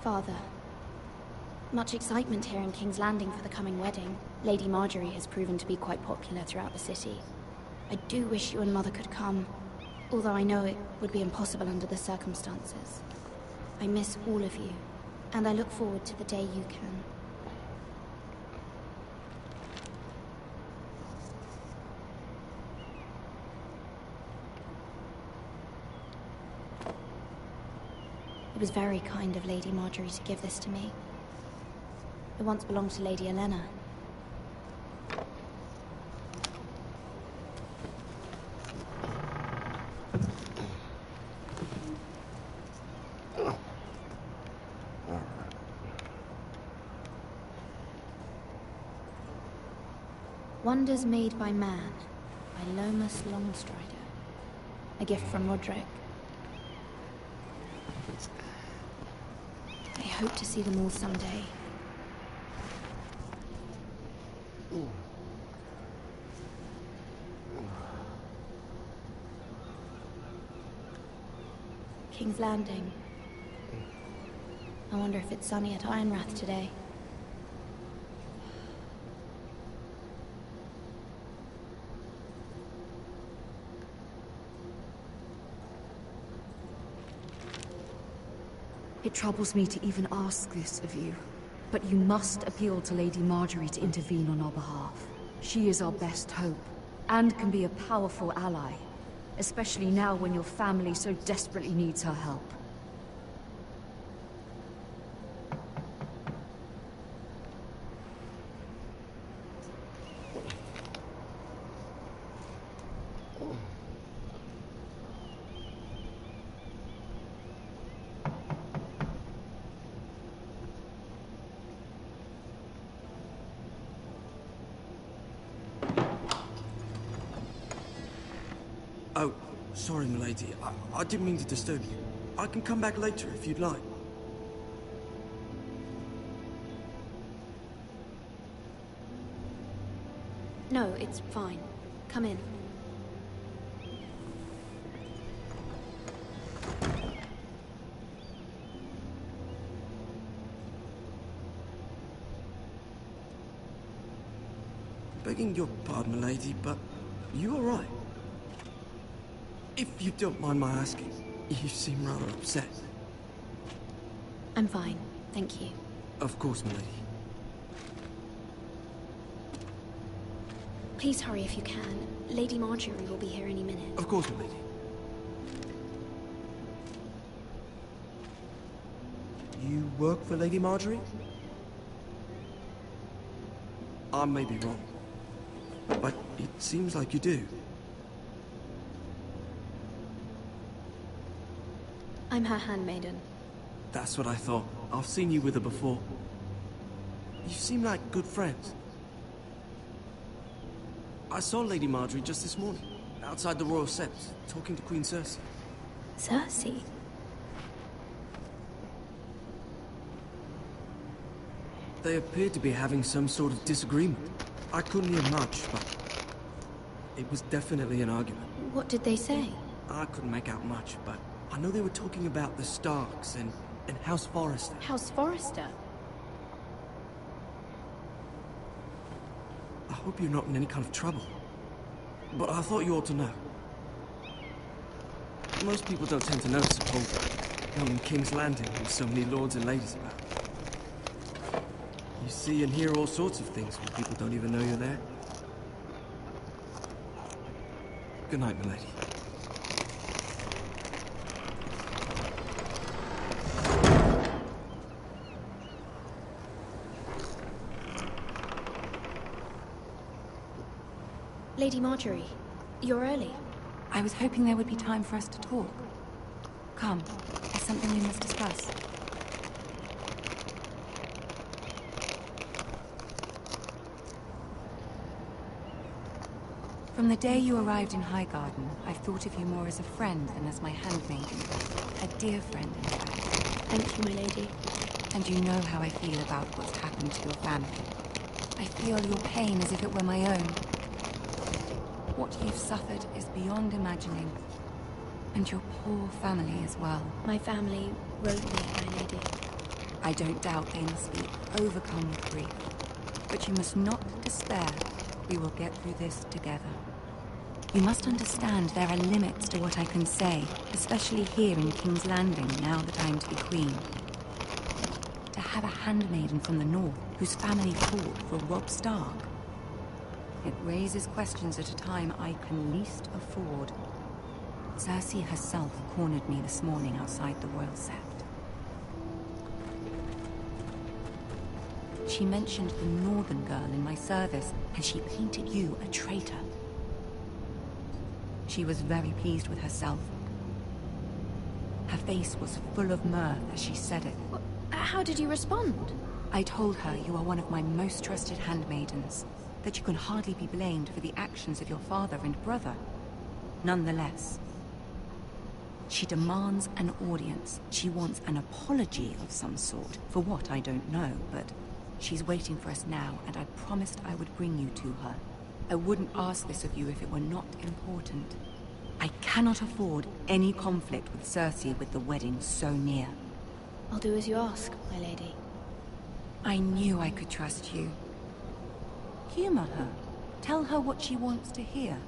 S11: Father, much excitement here in King's Landing for the coming wedding. Lady Marjorie has proven to be quite popular throughout the city. I do wish you and Mother could come, although I know it would be impossible under the circumstances. I miss all of you, and I look forward to the day you can. It was very kind of Lady Marjorie to give this to me. It once belonged to Lady Elena. Wonders Made by Man, by Lomas Longstrider. A gift from Roderick. I hope to see them all someday. King's Landing. I wonder if it's sunny at Ironrath today.
S10: It troubles me to even ask this of you, but you must appeal to Lady Marjorie to intervene on our behalf. She is our best hope, and can be a powerful ally. especially now when your family so desperately needs her help.
S4: Oh, sorry, milady. I didn't mean to disturb you. I can come back later if you'd like.
S11: No, it's fine. Come in.
S4: Begging your pardon, milady, but you all right? If you don't mind my asking, you seem rather upset.
S11: I'm fine, thank you.
S4: Of course, milady.
S11: Please hurry if you can. Lady Marjorie will be here any minute.
S4: Of course, milady. You work for Lady Marjorie? I may be wrong, but it seems like you do.
S11: I'm her handmaiden.
S4: That's what I thought. I've seen you with her before. You seem like good friends. I saw Lady Marjorie just this morning, outside the Royal Sept, talking to Queen Cersei.
S11: Cersei?
S4: They appeared to be having some sort of disagreement. I couldn't hear much, but it was definitely an argument.
S11: What did they say?
S4: I couldn't make out much, but I know they were talking about the Starks and House Forrester.
S11: House Forrester?
S4: I hope you're not in any kind of trouble. But I thought you ought to know. Most people don't tend to notice a whole young King's Landing with so many lords and ladies about. You see and hear all sorts of things when people don't even know you're there. Good night, milady.
S11: Lady Marjorie, you're early.
S16: I was hoping there would be time for us to talk. Come, there's something we must discuss. From the day you arrived in Highgarden, I've thought of you more as a friend than as my handmaiden. A dear friend, in fact.
S11: Thank you, my lady.
S16: And you know how I feel about what's happened to your family. I feel your pain as if it were my own. What you've suffered is beyond imagining. And your poor family as well.
S11: My family wrote me, my lady.
S16: I don't doubt they must be overcome with grief. But you must not despair. We will get through this together. You must understand there are limits to what I can say, especially here in King's Landing, now that I'm to be queen. To have a handmaiden from the north, whose family fought for Robb Stark. It raises questions at a time I can least afford. Cersei herself cornered me this morning outside the Royal Sept. She mentioned the northern girl in my service, and she painted you a traitor. She was very pleased with herself. Her face was full of mirth as she said it.
S11: How did you respond?
S16: I told her you are one of my most trusted handmaidens, that you can hardly be blamed for the actions of your father and brother. Nonetheless, she demands an audience. She wants an apology of some sort, for what I don't know, but she's waiting for us now, and I promised I would bring you to her. I wouldn't ask this of you if it were not important. I cannot afford any conflict with Cersei with the wedding so near.
S11: I'll do as you ask, my lady.
S16: I knew I could trust you. Humor her. Tell her what she wants to hear.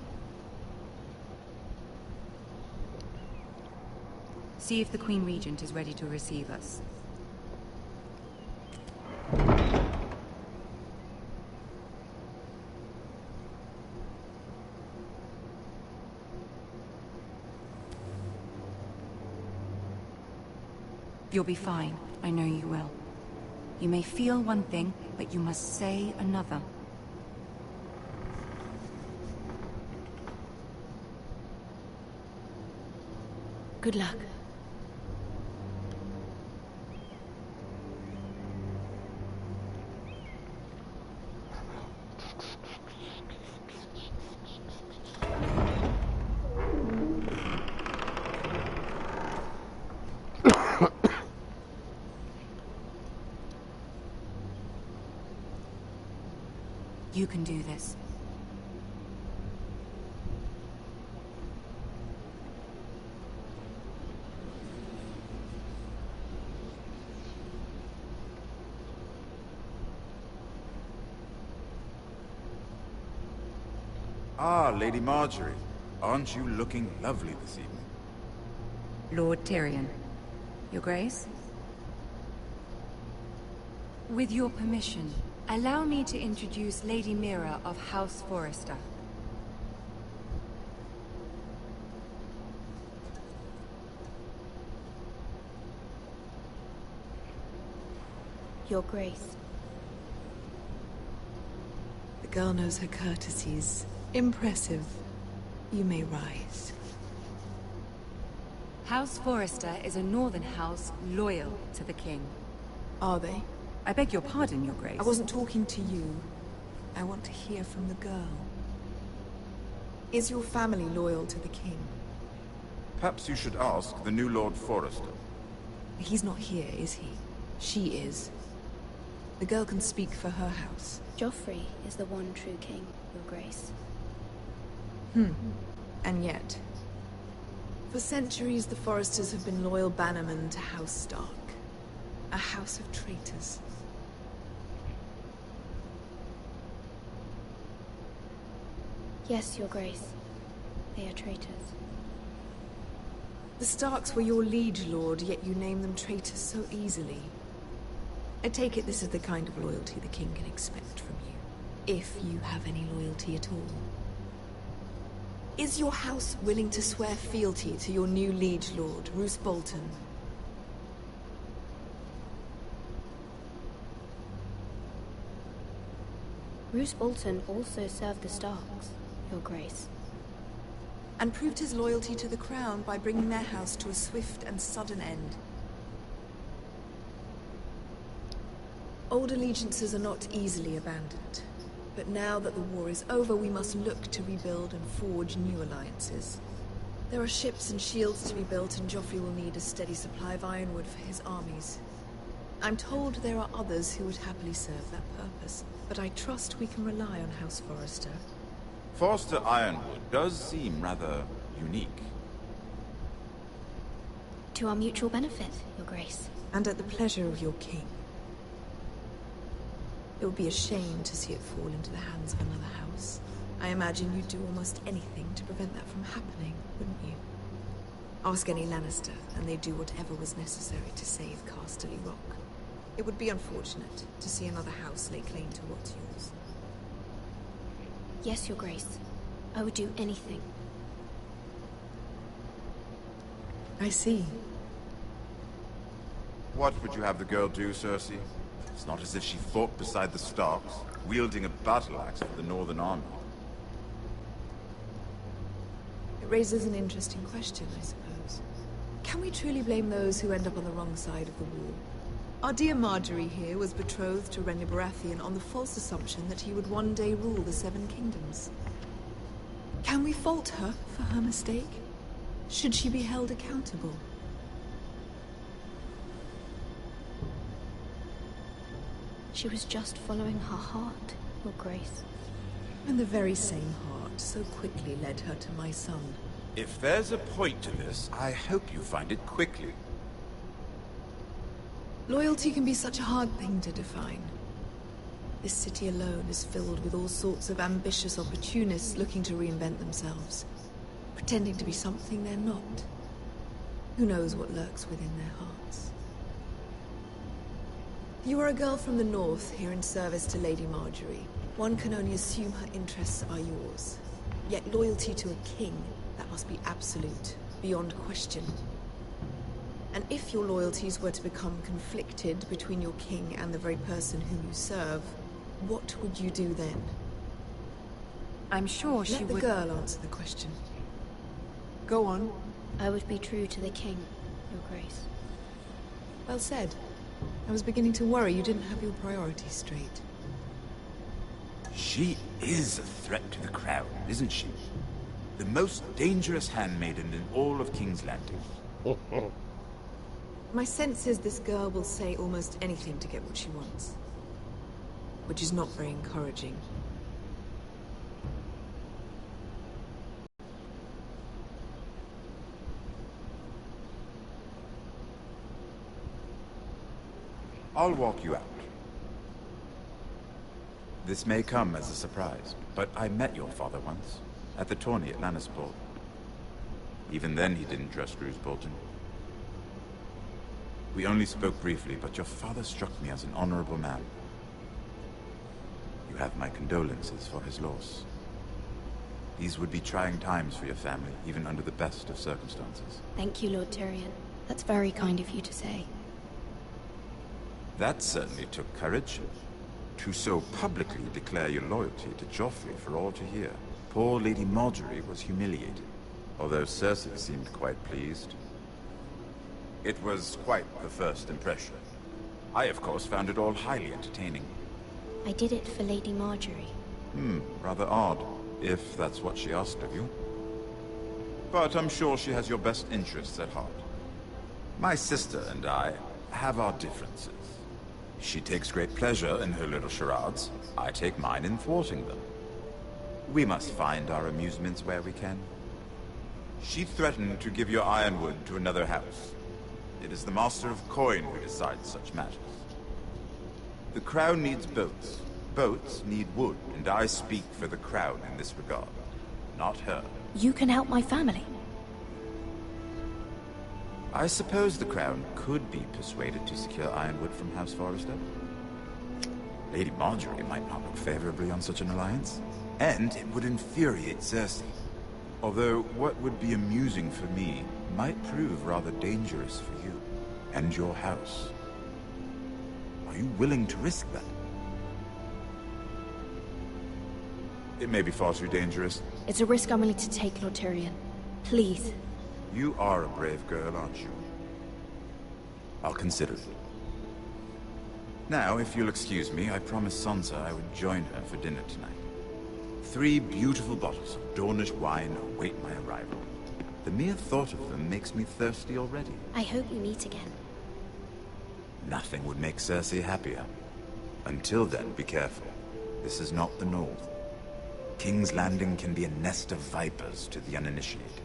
S16: See if the Queen Regent is ready to receive us. You'll be fine. I know you will. You may feel one thing, but you must say another.
S10: Good luck.
S16: You can do this.
S17: Ah, Lady Marjorie. Aren't you looking lovely this evening?
S16: Lord Tyrion. Your Grace? With your permission, allow me to introduce Lady Mira of House Forrester.
S11: Your Grace.
S18: The girl knows her courtesies. Impressive. You may rise.
S16: House Forrester is a northern house loyal to the king.
S18: Are they?
S16: I beg your pardon, Your Grace.
S18: I wasn't talking to you. I want to hear from the girl. Is your family loyal to the king?
S17: Perhaps you should ask the new Lord Forrester.
S18: He's not here, is he? She is. The girl can speak for her house.
S11: Joffrey is the one true king, Your Grace.
S18: And yet... For centuries, the Forresters have been loyal bannermen to House Stark. A house of traitors.
S11: Yes, Your Grace. They are traitors.
S18: The Starks were your liege lord, yet you name them traitors so easily. I take it this is the kind of loyalty the king can expect from you. If you have any loyalty at all. Is your house willing to swear fealty to your new liege lord, Roose Bolton?
S11: Roose Bolton also served the Starks, Your Grace.
S18: And proved his loyalty to the crown by bringing their house to a swift and sudden end. Old allegiances are not easily abandoned. But now that the war is over, we must look to rebuild and forge new alliances. There are ships and shields to be built, and Joffrey will need a steady supply of ironwood for his armies. I'm told there are others who would happily serve that purpose, but I trust we can rely on House Forrester.
S17: Forrester Ironwood does seem rather unique.
S11: To our mutual benefit, Your Grace.
S18: And at the pleasure of your king. It would be a shame to see it fall into the hands of another house. I imagine you'd do almost anything to prevent that from happening, wouldn't you? Ask any Lannister, and they'd do whatever was necessary to save Casterly Rock. It would be unfortunate to see another house lay claim to what's yours.
S11: Yes, Your Grace. I would do anything.
S18: I see.
S17: What would you have the girl do, Cersei? It's not as if she fought beside the Starks, wielding a battle axe for the Northern Army.
S18: It raises an interesting question, I suppose. Can we truly blame those who end up on the wrong side of the war? Our dear Marjorie here was betrothed to Renly Baratheon on the false assumption that he would one day rule the Seven Kingdoms. Can we fault her for her mistake? Should she be held accountable?
S11: She was just following her heart, Your Grace.
S18: And the very same heart so quickly led her to my son.
S17: If there's a point to this, I hope you find it quickly.
S18: Loyalty can be such a hard thing to define. This city alone is filled with all sorts of ambitious opportunists looking to reinvent themselves, pretending to be something they're not. Who knows what lurks within their hearts? You are a girl from the north, here in service to Lady Marjorie. One can only assume her interests are yours. Yet loyalty to a king, that must be absolute, beyond question. And if your loyalties were to become conflicted between your king and the very person whom you serve, what would you do then?
S16: I'm sure she would...
S18: Let the girl answer the question. Go on.
S12: I would be true to the king, Your Grace.
S18: Well said. I was beginning to worry you didn't have your priorities straight.
S17: She is a threat to the crown, isn't she? The most dangerous handmaiden in all of King's Landing.
S18: My sense is this girl will say almost anything to get what she wants. Which is not very encouraging.
S17: I'll walk you out. This may come as a surprise, but I met your father once, at the tourney at Lannisport. Even then he didn't trust Roose Bolton. We only spoke briefly, but your father struck me as an honorable man. You have my condolences for his loss. These would be trying times for your family, even under the best of circumstances.
S12: Thank you, Lord Tyrion. That's very kind of you to say.
S17: That certainly took courage. To so publicly declare your loyalty to Joffrey for all to hear. Poor Lady Marjorie was humiliated, although Cersei seemed quite pleased. It was quite the first impression. I, of course, found it all highly entertaining.
S12: I did it for Lady Marjorie.
S17: Rather odd, if that's what she asked of you. But I'm sure she has your best interests at heart. My sister and I have our differences. She takes great pleasure in her little charades. I take mine in thwarting them. We must find our amusements where we can. She threatened to give your ironwood to another house. It is the Master of Coin who decides such matters. The Crown needs boats. Boats need wood, and I speak for the Crown in this regard, not her.
S12: You can help my family.
S17: I suppose the Crown could be persuaded to secure ironwood from House Forrester. Lady Marjorie might not look favorably on such an alliance, and it would infuriate Cersei. Although what would be amusing for me might prove rather dangerous for you and your house. Are you willing to risk that? It may be far too dangerous.
S12: It's a risk I'm willing to take, Lord Tyrion. Please.
S17: You are a brave girl, aren't you? I'll consider it. Now, if you'll excuse me, I promised Sansa I would join her for dinner tonight. 3 beautiful bottles of Dornish wine await my arrival. The mere thought of them makes me thirsty already.
S12: I hope we meet again.
S17: Nothing would make Cersei happier. Until then, be careful. This is not the North. King's Landing can be a nest of vipers to the uninitiated.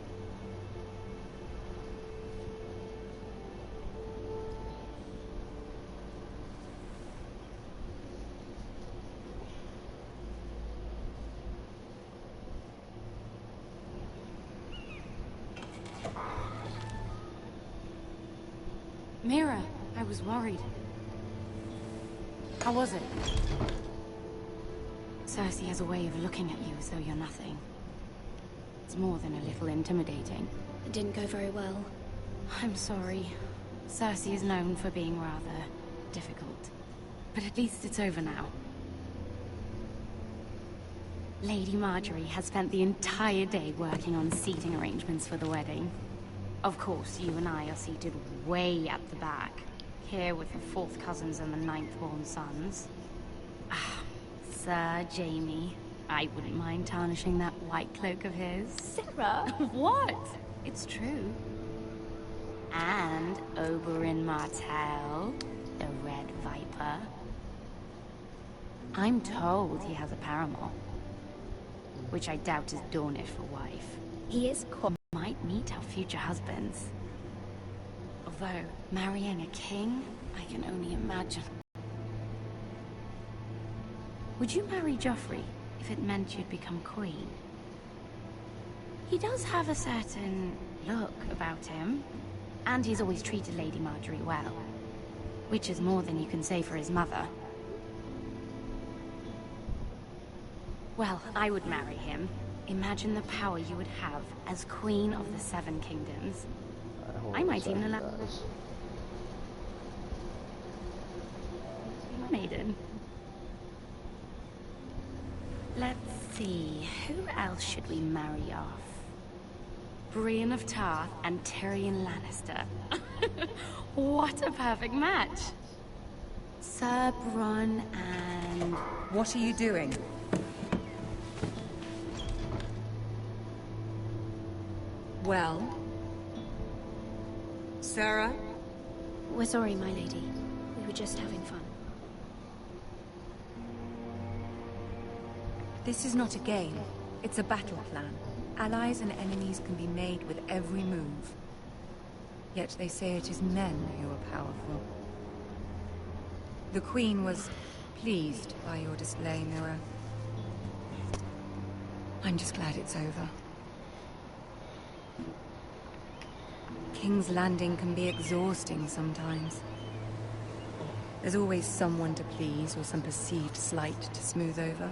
S10: Mira, I was worried. How was it? Cersei has a way of looking at you as though you're nothing. It's more than a little intimidating.
S12: It didn't go very well.
S10: I'm sorry. Cersei is known for being rather difficult. But at least it's over now. Lady Marjorie has spent the entire day working on seating arrangements for the wedding. Of course, you and I are seated way at the back, here with the 4th cousins and the 9th-born sons. Sir Jaime, I wouldn't mind tarnishing that white cloak of his.
S12: Sarah!
S10: What? It's true. And Oberyn Martell, the Red Viper. I'm told he has a paramour, which I doubt is Dornish for wife.
S12: He is cool.
S10: Might meet our future husbands. Although, marrying a king, I can only imagine. Would you marry Joffrey if it meant you'd become queen? He does have a certain look about him, and he's always treated Lady Marjorie well, which is more than you can say for his mother. Well, I would marry him. Imagine the power you would have as Queen of the 7 Kingdoms. I might
S19: might even allow... Maiden. Let's see, who else should we marry off? Brienne of Tarth and Tyrion Lannister. What a perfect match. Sir Bronn and...
S16: What are you doing? Well? Sarah?
S11: We're sorry, my lady. We were just having fun.
S16: This is not a game. It's a battle plan. Allies and enemies can be made with every move. Yet they say it is men who are powerful. The Queen was pleased by your display, Mira. I'm just glad it's over. King's Landing can be exhausting sometimes. There's always someone to please or some perceived slight to smooth over.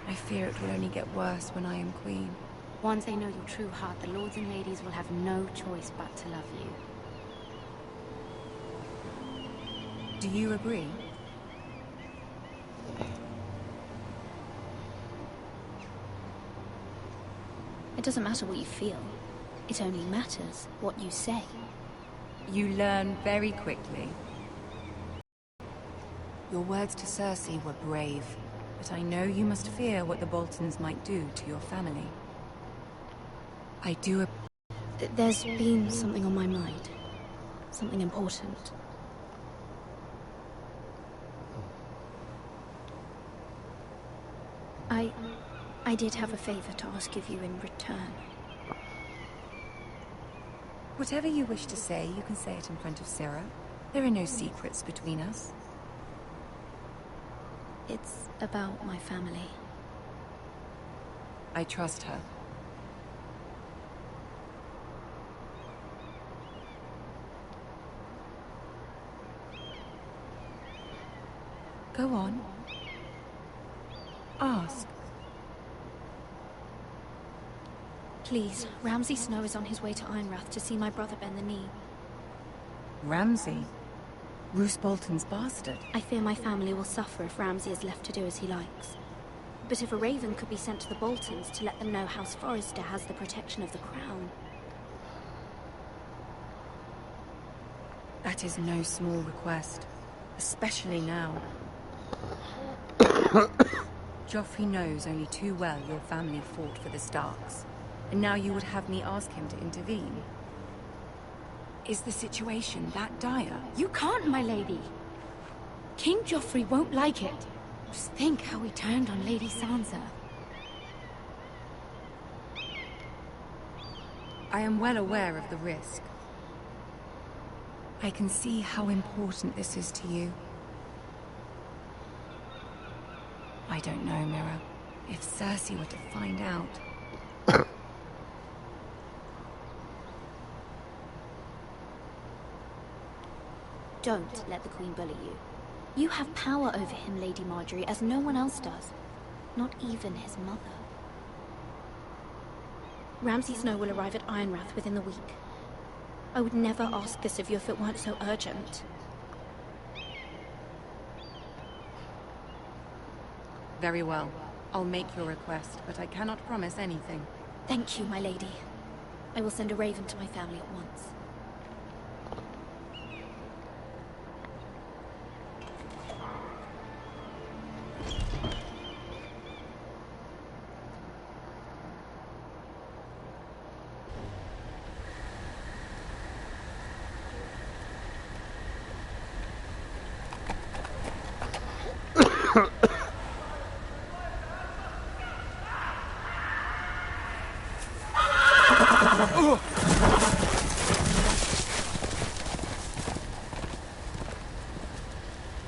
S16: I fear it will only get worse when I am queen.
S19: Once they know your true heart, the lords and ladies will have no choice but to love you.
S16: Do you agree?
S11: It doesn't matter what you feel. It only matters what you say.
S16: You learn very quickly. Your words to Cersei were brave, but I know you must fear what the Boltons might do to your family. I do.
S11: There's been something on my mind. Something important. I did have a favor to ask of you in return.
S16: Whatever you wish to say, you can say it in front of Sarah. There are no secrets between us.
S11: It's about my family.
S16: I trust her. Go on. Ask.
S11: Please, Ramsay Snow is on his way to Ironrath to see my brother bend the knee.
S16: Ramsay? Roose Bolton's bastard.
S11: I fear my family will suffer if Ramsay is left to do as he likes. But if a raven could be sent to the Boltons to let them know House Forrester has the protection of the crown...
S16: That is no small request. Especially now. Joffrey knows only too well your family fought for the Starks. And now you would have me ask him to intervene. Is the situation that dire?
S19: You can't, my lady. King Joffrey won't like it. Just think how he turned on Lady Sansa.
S16: I am well aware of the risk. I can see how important this is to you. I don't know, Mira. If Cersei were to find out...
S11: Don't let the Queen bully you. You have power over him, Lady Marjorie, as no one else does. Not even his mother. Ramsay Snow will arrive at Ironrath within the week. I would never ask this of you if it weren't so urgent.
S16: Very well. I'll make your request, but I cannot promise anything.
S11: Thank you, my lady. I will send a raven to my family at once.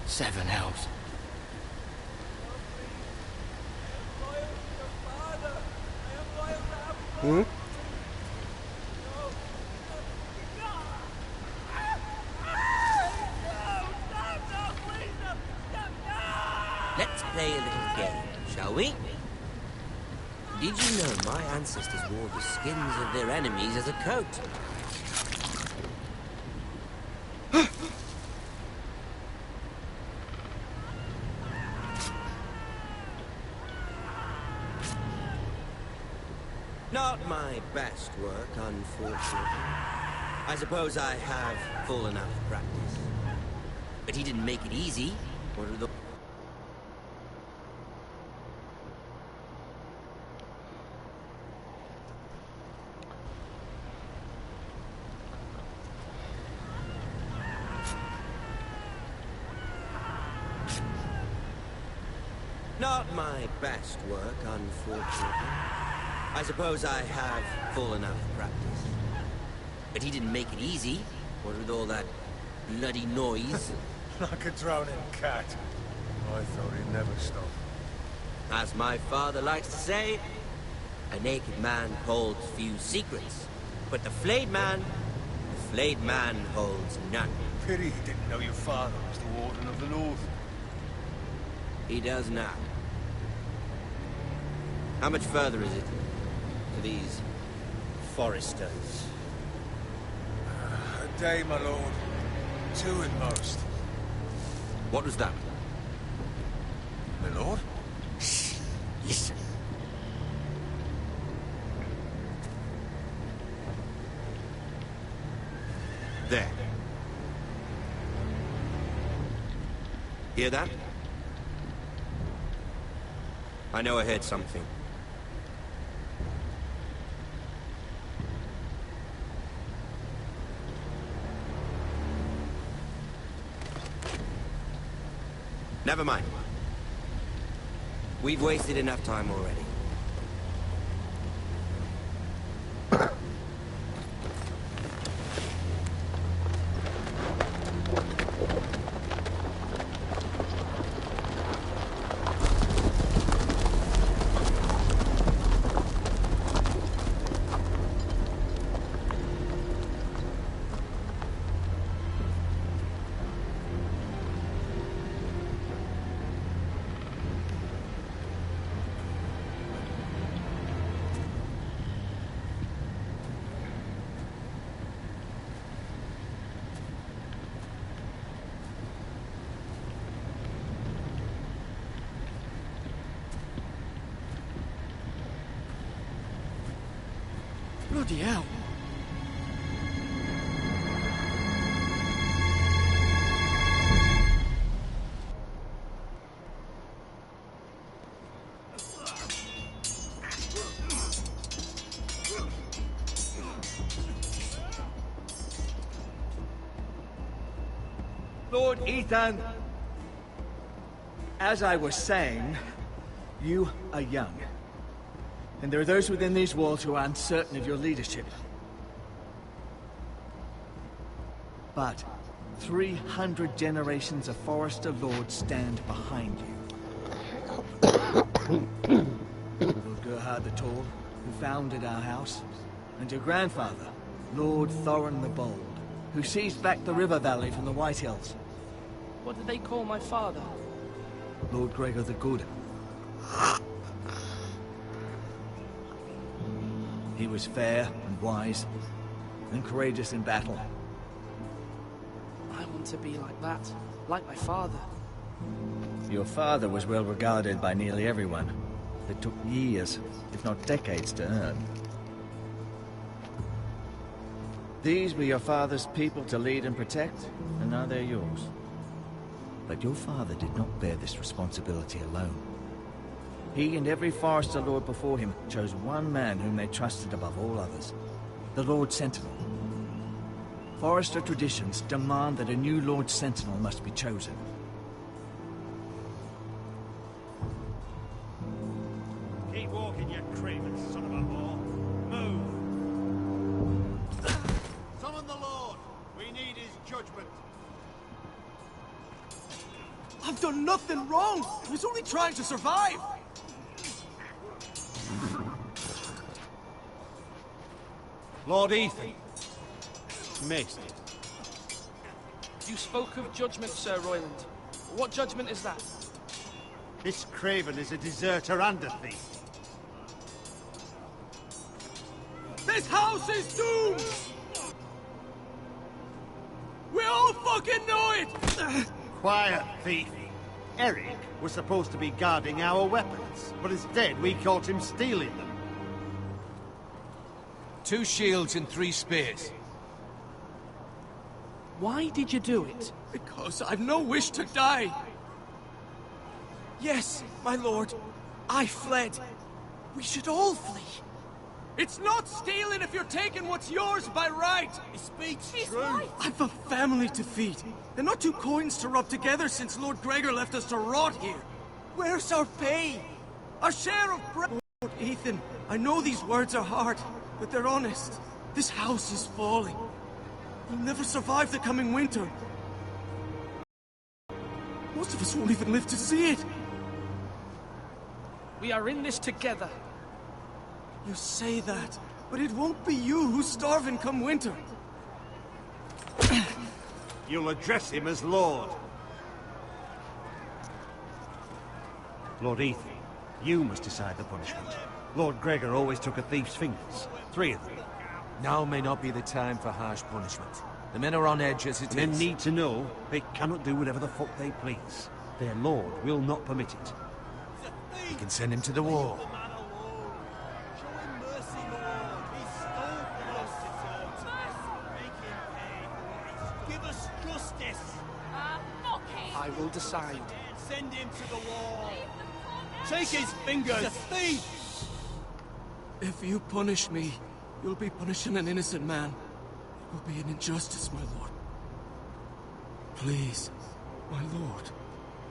S4: Seven hells.
S1: Hmm?
S20: Let's play a little game, shall we? Did you know my ancestors wore the skins of their enemies as a coat? Not my best work, unfortunately. I suppose I have full enough practice. But he didn't make it easy. What are the... Not my best work, unfortunately. I suppose I have full enough practice. But he didn't make it easy. What with all that bloody noise?
S6: Like a drowning cat. I thought he'd never stop.
S20: As my father likes to say, a naked man holds few secrets. But the flayed man holds none.
S6: Pity he didn't know your father was the Warden of the North.
S20: He does now. How much further is it to these foresters?
S6: A day, my lord. 2 at most.
S20: What was that?
S6: My lord?
S20: Shh. Listen. There. Hear that? I know I heard something. Never mind. We've wasted enough time already.
S8: Bloody hell.
S7: Lord Ethan, as I was saying, you are young. And there are those within these walls who are uncertain of your leadership. But 300 generations of Forester Lords stand behind you. Lord Gerhard the Tall, who founded our house, and your grandfather, Lord Thorin the Bold, who seized back the river valley from the White Hills.
S13: What did they call my father?
S7: Lord Gregor the Good. He was fair and wise, and courageous in battle.
S13: I want to be like that, like my father.
S9: Your father was well regarded by nearly everyone. It took years, if not decades, to earn. These were your father's people to lead and protect, and now they're yours. But your father did not bear this responsibility alone. He and every Forester Lord before him chose one man whom they trusted above all others, the Lord Sentinel. Forester traditions demand that a new Lord Sentinel must be chosen.
S14: Keep walking, you craven son of a whore. Move! Summon the Lord! We need his judgment.
S8: I've done nothing wrong! I was only trying to survive!
S14: Lord Ethan. Missed.
S13: You spoke of judgment, Sir Royland. What judgment is that?
S14: This craven is a deserter and a thief.
S8: This house is doomed! We all fucking know it!
S14: Quiet, thief. Eric was supposed to be guarding our weapons, but instead we caught him stealing them.
S6: 2 shields and 3 spears.
S13: Why did you do it?
S8: Because I've no wish to die. Yes, my lord. I fled. We should all flee. It's not stealing if you're taking what's yours by right.
S14: He speaks true. Right.
S8: I've a family to feed. They're not 2 coins to rub together since Lord Gregor left us to rot here. Where's our pay? Our share of bread? Lord Ethan, I know these words are hard, but they're honest. This house is falling. We'll never survive the coming winter. Most of us won't even live to see it.
S13: We are in this together.
S8: You say that, but it won't be you who's starving come winter.
S14: You'll address him as Lord.
S15: Lord Ethan, you must decide the punishment. Lord Gregor always took a thief's fingers. 3 of them.
S3: Now may not be the time for harsh punishment. The men are on edge as it is.
S15: Men need to know they cannot do whatever the fuck they please. Their lord will not permit it.
S3: We can send him to the wall.
S14: Give us justice.
S13: I will decide.
S14: Send him to the wall. Take his fingers. He's a thief.
S8: If you punish me, you'll be punishing an innocent man. It will be an injustice, my lord. Please, my lord.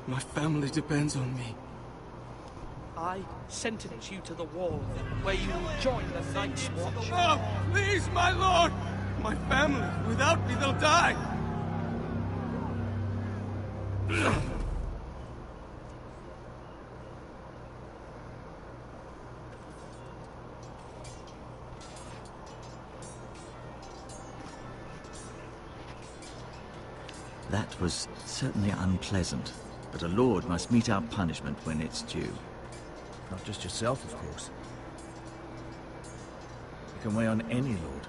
S8: My family depends on me.
S13: I sentence you to the wall, where you will join the Night's Watch.
S8: No, please, my lord! My family, without me, they'll die!
S9: That was certainly unpleasant, but a lord must mete out punishment when it's due.
S6: Not just yourself, of course.
S9: You can weigh on any lord.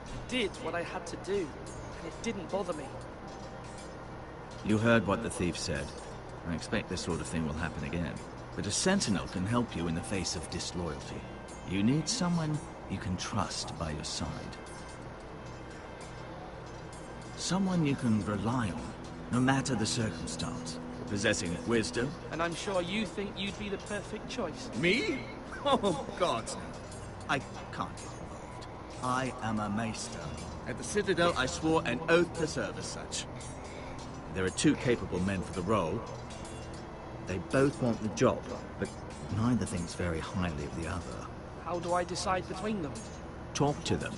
S13: I did what I had to do, and it didn't bother me.
S9: You heard what the thief said. I expect this sort of thing will happen again. But a sentinel can help you in the face of disloyalty. You need someone you can trust by your side. Someone you can rely on, no matter the circumstance. Possessing wisdom.
S13: And I'm sure you think you'd be the perfect choice.
S9: Me? Oh, God. I can't get involved. I am a maester. At the Citadel, I swore an oath to serve as such. There are 2 capable men for the role. They both want the job, but neither thinks very highly of the other.
S13: How do I decide between them?
S9: Talk to them.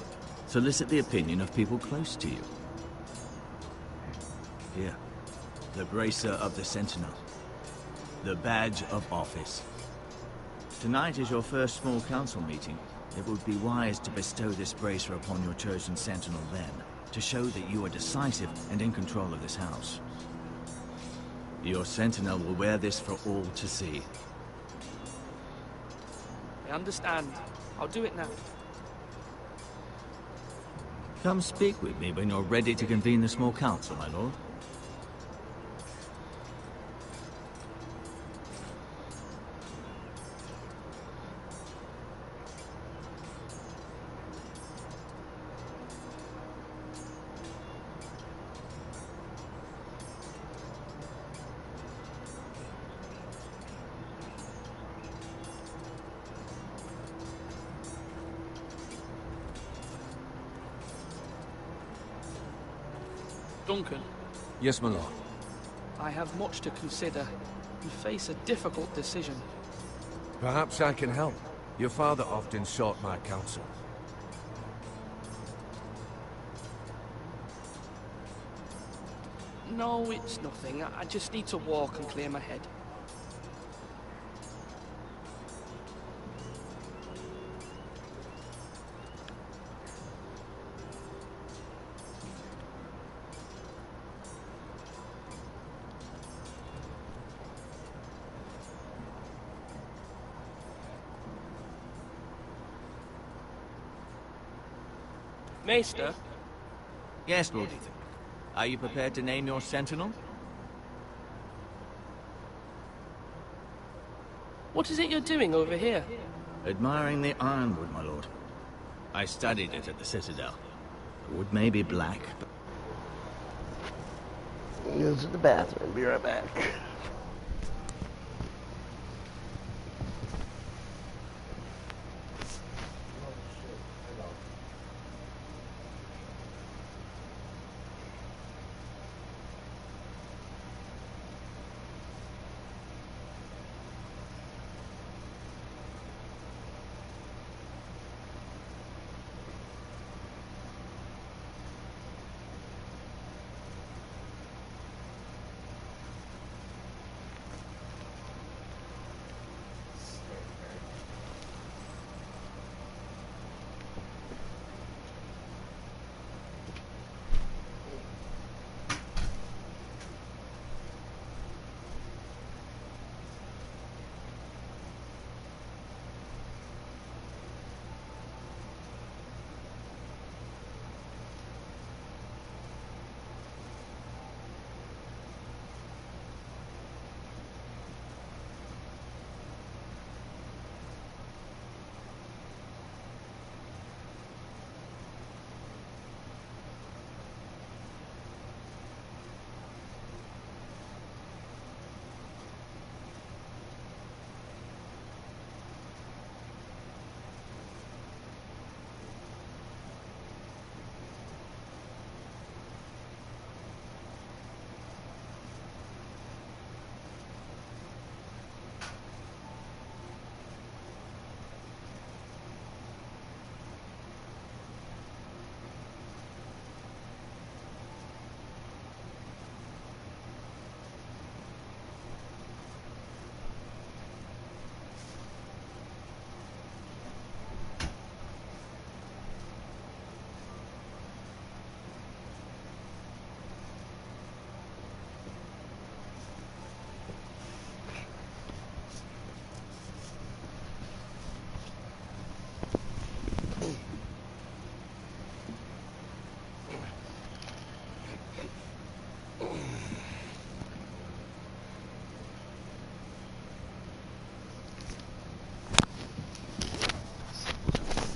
S9: Solicit the opinion of people close to you. Here. The bracer of the Sentinel. The badge of office. Tonight is your first small council meeting. It would be wise to bestow this bracer upon your chosen Sentinel then, to show that you are decisive and in control of this house. Your Sentinel will wear this for all to see.
S13: I understand. I'll do it now.
S9: Come speak with me when you're ready to convene the small council, my lord.
S13: Duncan.
S3: Yes, my lord.
S13: I have much to consider. You face a difficult decision.
S6: Perhaps I can help. Your father often sought my counsel.
S13: No, it's nothing. I just need to walk and clear my head. Maester?
S9: Yes, Lord Ethan. Are you prepared to name your sentinel?
S13: What is it you're doing over here?
S9: Admiring the ironwood, my lord. I studied it at the Citadel. The wood may be black, but...
S1: He goes to the bathroom. Be right back.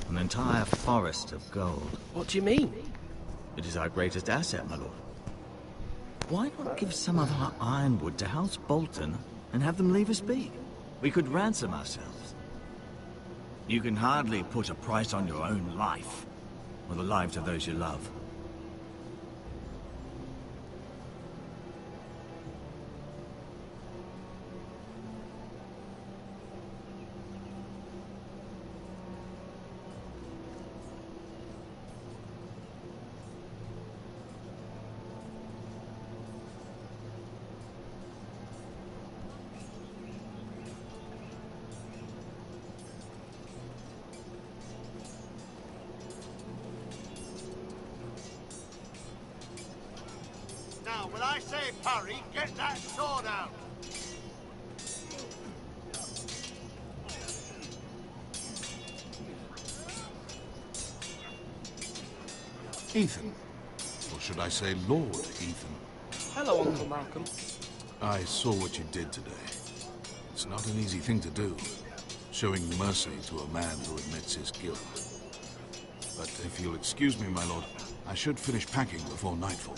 S9: An entire forest of gold.
S13: What do you mean?
S9: It is our greatest asset, my lord. Why not give some of our ironwood to House Bolton and have them leave us be? We could ransom ourselves. You can hardly put a price on your own life, or the lives of those you love.
S14: Now, when I say parry, get that sword out.
S5: Ethan. Or should I say Lord Ethan?
S13: Hello, Uncle Malcolm.
S5: I saw what you did today. It's not an easy thing to do, showing mercy to a man who admits his guilt. But if you'll excuse me, my lord, I should finish packing before nightfall.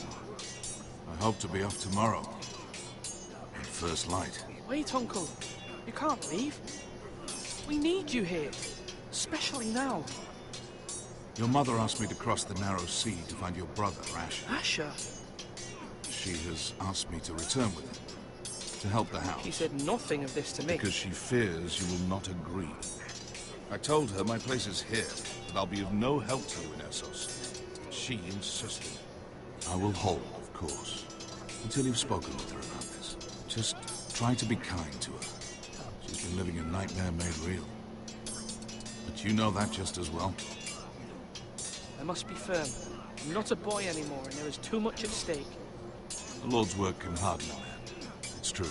S5: I hope to be off tomorrow. At first light.
S13: Wait, Uncle. You can't leave. We need you here. Especially now.
S5: Your mother asked me to cross the narrow sea to find your brother, Asher.
S13: Asher?
S5: She has asked me to return with him, to help the house.
S13: She said nothing of this to me.
S5: Because she fears you will not agree. I told her my place is here, that I'll be of no help to you in Essos. She insisted. I will hold, of course, until you've spoken with her about this. Just try to be kind to her. She's been living a nightmare made real. But you know that just as well.
S13: I must be firm. I'm not a boy anymore, and there is too much at stake.
S5: The Lord's work can harden a man. It's true.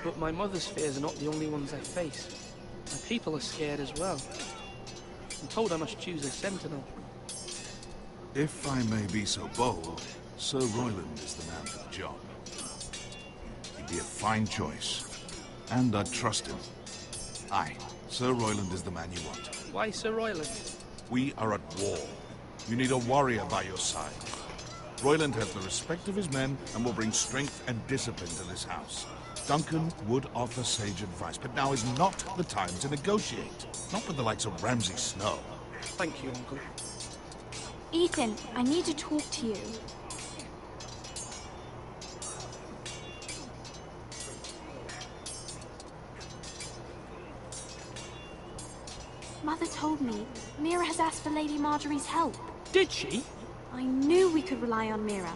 S13: But my mother's fears are not the only ones I face. My people are scared as well. I'm told I must choose a sentinel.
S5: If I may be so bold, Sir Royland is the man for the job. He'd be a fine choice. And I'd trust him. Aye, Sir Royland is the man you want.
S13: Why Sir Royland?
S5: We are at war. You need a warrior by your side. Royland has the respect of his men and will bring strength and discipline to this house. Duncan would offer sage advice, but now is not the time to negotiate. Not with the likes of Ramsay Snow.
S13: Thank you, Uncle.
S11: Ethan, I need to talk to you. Mother told me Mira has asked for Lady Marjorie's help.
S13: Did she?
S11: I knew we could rely on Mira.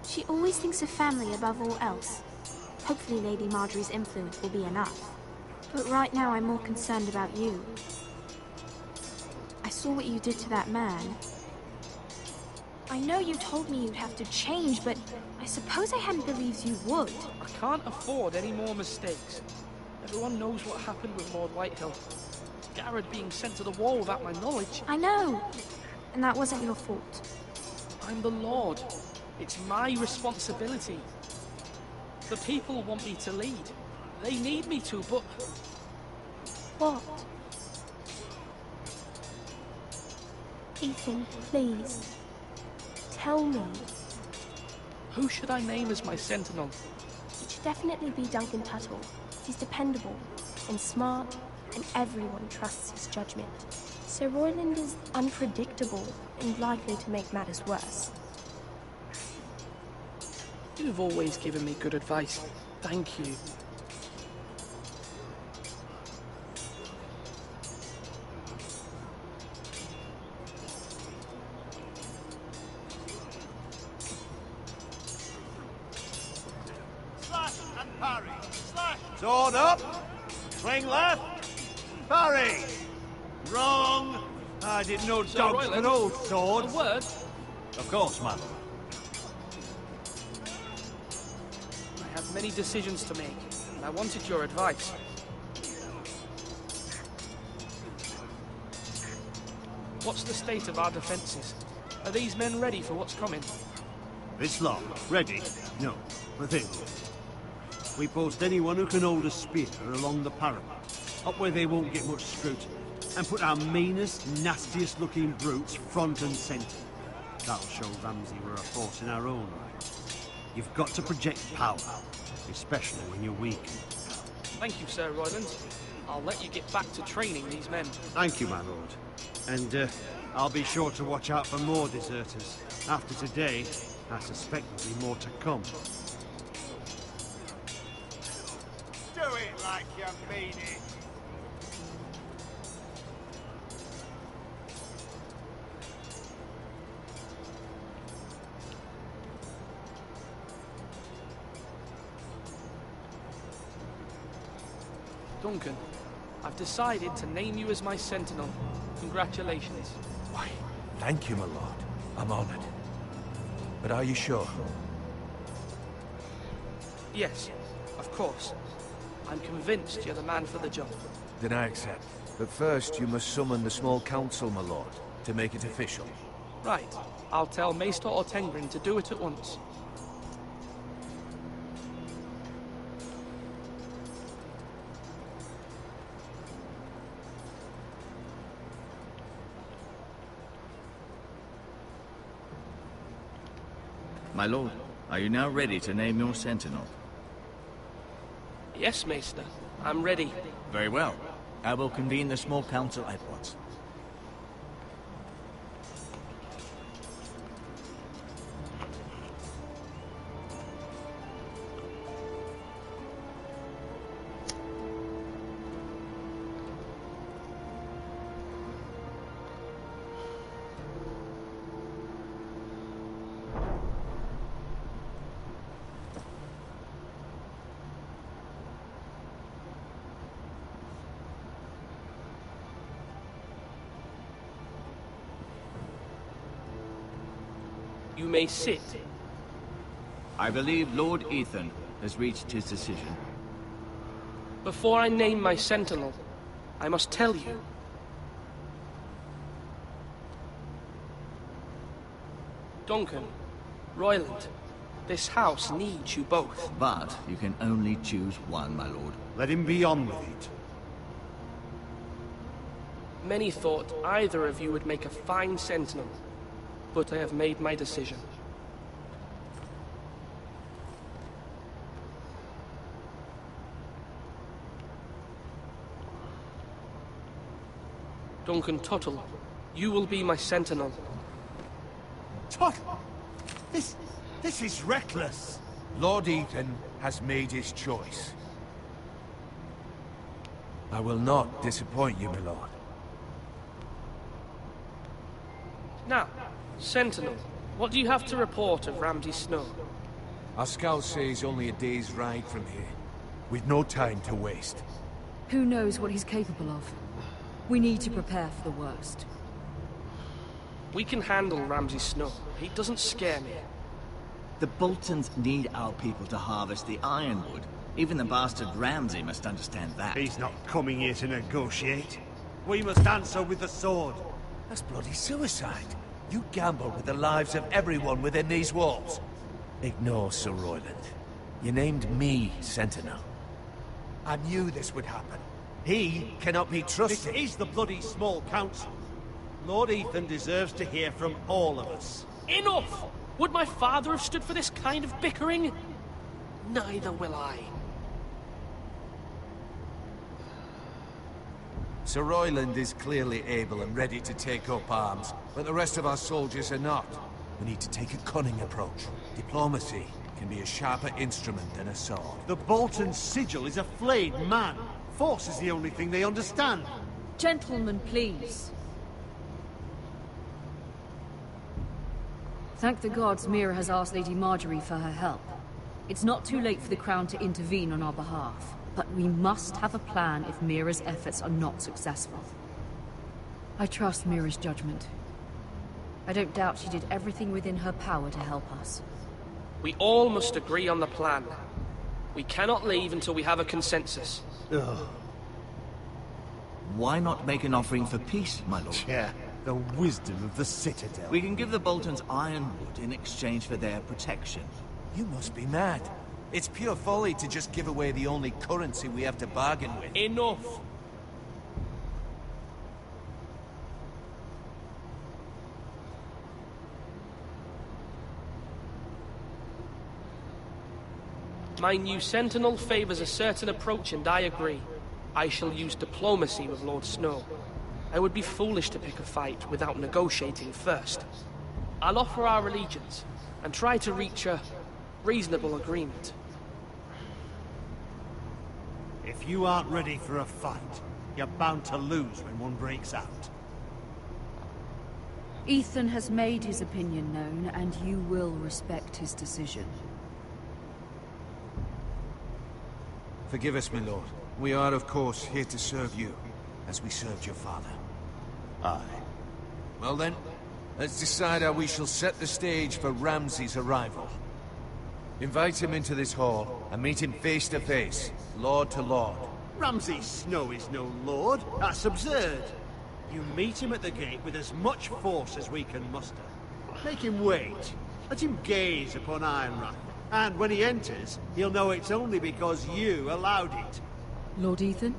S11: She always thinks of family above all else. Hopefully Lady Marjorie's influence will be enough. But right now I'm more concerned about you. I saw what you did to that man. I know you told me you'd have to change, but I suppose I hadn't believed you would.
S13: I can't afford any more mistakes. Everyone knows what happened with Lord Whitehill. Garrett being sent to the wall without my knowledge.
S11: I know. And that wasn't your fault.
S13: I'm the Lord. It's my responsibility. The people want me to lead. They need me to, but...
S11: What? Ethan, please. Tell me.
S13: Who should I name as my sentinel?
S11: It should definitely be Duncan Tuttle. He's dependable and smart, and everyone trusts his judgment. Sir Royland is unpredictable and likely to make matters worse.
S13: You've always given me good advice. Thank you.
S6: Slash and parry. Slash. Sword up. Swing left. Parry. Wrong. I didn't know
S13: Sir
S6: dogs
S13: Royland,
S6: could hold swords.
S13: A word?
S6: Of course, madam.
S13: I have many decisions to make, and I wanted your advice. What's the state of our defences? Are these men ready for what's coming?
S15: This lot, ready? No, but they will. We post anyone who can hold a spear along the parapet, up where they won't get much scrutiny, and put our meanest, nastiest looking brutes front and centre. That'll show Ramsay we're a force in our own right. You've got to project power, especially when you're weak.
S13: Thank you, Sir Royland. I'll let you get back to training these men.
S15: Thank you, my lord. And I'll be sure to watch out for more deserters. After today, I suspect there'll be more to come.
S6: Do it like you mean it.
S13: Duncan, I've decided to name you as my sentinel. Congratulations.
S21: Why, thank you, my lord. I'm honored. But are you sure?
S13: Yes, of course. I'm convinced you're the man for the job.
S21: Then I accept. But first, you must summon the small council, my lord, to make it official.
S13: Right. I'll tell Maester Ortengrin to do it at once.
S9: My lord, are you now ready to name your sentinel?
S13: Yes, Maester. I'm ready.
S9: Very well. I will convene the small council at once.
S13: You may sit.
S9: I believe Lord Ethan has reached his decision.
S13: Before I name my sentinel, I must tell you. Duncan, Royland, this house needs you both.
S9: But you can only choose one, my lord.
S15: Let him be on with it.
S13: Many thought either of you would make a fine sentinel, but I have made my decision. Duncan Tuttle, you will be my sentinel.
S6: Tuttle! This is reckless.
S21: Lord Ethan has made his choice. I will not disappoint you, my lord.
S13: Now, sentinel, what do you have to report of Ramsay Snow?
S21: Our scouts say he's only a day's ride from here. We've no time to waste.
S10: Who knows what he's capable of? We need to prepare for the worst.
S13: We can handle Ramsay Snow. He doesn't scare me.
S9: The Boltons need our people to harvest the ironwood. Even the bastard Ramsay must understand that.
S6: He's not coming here to negotiate. We must answer with the sword.
S21: That's bloody suicide. You gamble with the lives of everyone within these walls. Ignore Sir Royland. You named me Sentinel. I knew this would happen. He cannot be trusted.
S14: This is the bloody small council. Lord Ethan deserves to hear from all of us.
S13: Enough! Would my father have stood for this kind of bickering? Neither will I.
S21: Sir Royland is clearly able and ready to take up arms, but the rest of our soldiers are not. We need to take a cunning approach. Diplomacy can be a sharper instrument than a sword.
S14: The Bolton sigil is a flayed man. Force is the only thing they understand.
S10: Gentlemen, please. Thank the gods Mira has asked Lady Marjorie for her help. It's not too late for the Crown to intervene on our behalf, but we must have a plan if Mira's efforts are not successful. I trust Mira's judgment. I don't doubt she did everything within her power to help us.
S13: We all must agree on the plan. We cannot leave until we have a consensus.
S6: Ugh.
S9: Why not make an offering for peace, my lord?
S6: Yeah, the wisdom of the Citadel.
S9: We can give the Boltons ironwood in exchange for their protection.
S21: You must be mad. It's pure folly to just give away the only currency we have to bargain with.
S13: Enough! My new sentinel favors a certain approach, and I agree. I shall use diplomacy with Lord Snow. I would be foolish to pick a fight without negotiating first. I'll offer our allegiance, and try to reach a reasonable agreement.
S14: If you aren't ready for a fight, you're bound to lose when one breaks out.
S10: Ethan has made his opinion known, and you will respect his decision.
S21: Forgive us, my lord. We are, of course, here to serve you, as we served your father.
S6: Aye.
S21: Well then, let's decide how we shall set the stage for Ramsay's arrival. Invite him into this hall, and meet him face to face, lord to lord.
S14: Ramsay Snow is no lord. That's absurd. You meet him at the gate with as much force as we can muster. Make him wait. Let him gaze upon Ironrath. And when he enters, he'll know it's only because you allowed it.
S10: Lord Ethan?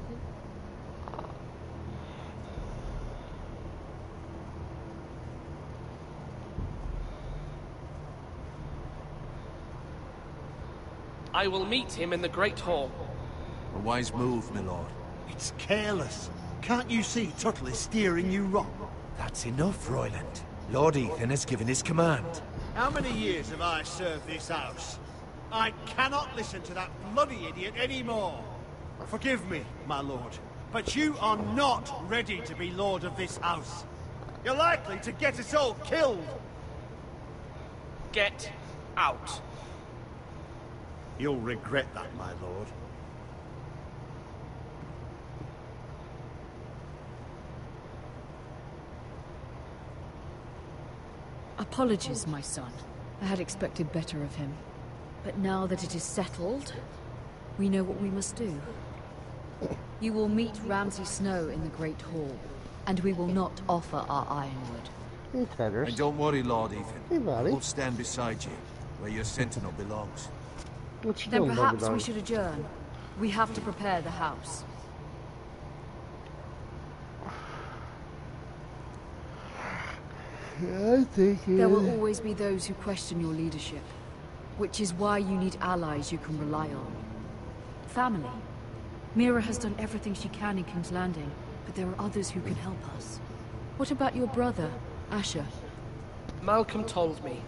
S13: I will meet him in the Great Hall.
S21: A wise move, my lord.
S14: It's careless. Can't you see Tuttle is steering you wrong?
S21: That's enough, Royland. Lord Ethan has given his command.
S14: How many years have I served this house? I cannot listen to that bloody idiot anymore. Forgive me, my lord, but you are not ready to be lord of this house. You're likely to get us all killed.
S13: Get out.
S14: You'll regret that, my lord.
S10: Apologies, my son. I had expected better of him. But now that it is settled, we know what we must do. You will meet Ramsay Snow in the Great Hall, and we will not offer our ironwood.
S21: And don't worry, Lord Ethan.
S1: Hey, buddy.
S21: We'll stand beside you, where your sentinel belongs.
S1: What you
S10: Then
S1: doing,
S10: perhaps
S1: baby
S10: we
S1: doll?
S10: should adjourn. We have to prepare the house.
S1: I think
S10: there will always be those who question your leadership, which is why you need allies you can rely on. Family. Mira has done everything she can in King's Landing, but there are others who can help us. What about your brother, Asher?
S13: Malcolm told me.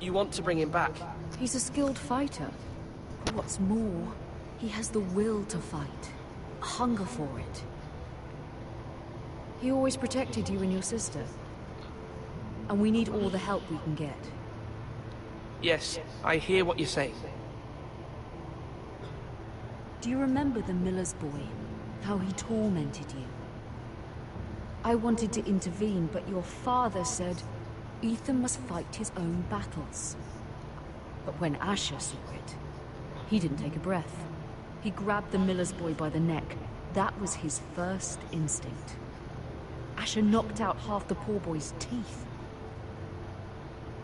S13: You want to bring him back?
S10: He's a skilled fighter. What's more, he has the will to fight. A hunger for it. He always protected you and your sister. And we need all the help we can get.
S13: Yes, I hear what you're saying.
S10: Do you remember the miller's boy? How he tormented you? I wanted to intervene, but your father said Ethan must fight his own battles. But when Asher saw it, he didn't take a breath. He grabbed the miller's boy by the neck. That was his first instinct. Asher knocked out half the poor boy's teeth.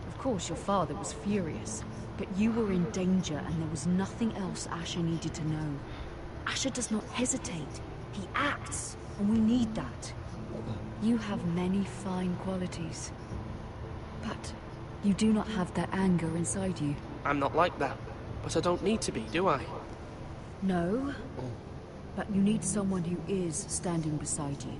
S10: Of course, your father was furious, but you were in danger and there was nothing else Asher needed to know. Asher does not hesitate. He acts, and we need that. You have many fine qualities, but you do not have that anger inside you.
S13: I'm not like that, but I don't need to be, do I?
S10: No, but you need someone who is standing beside you.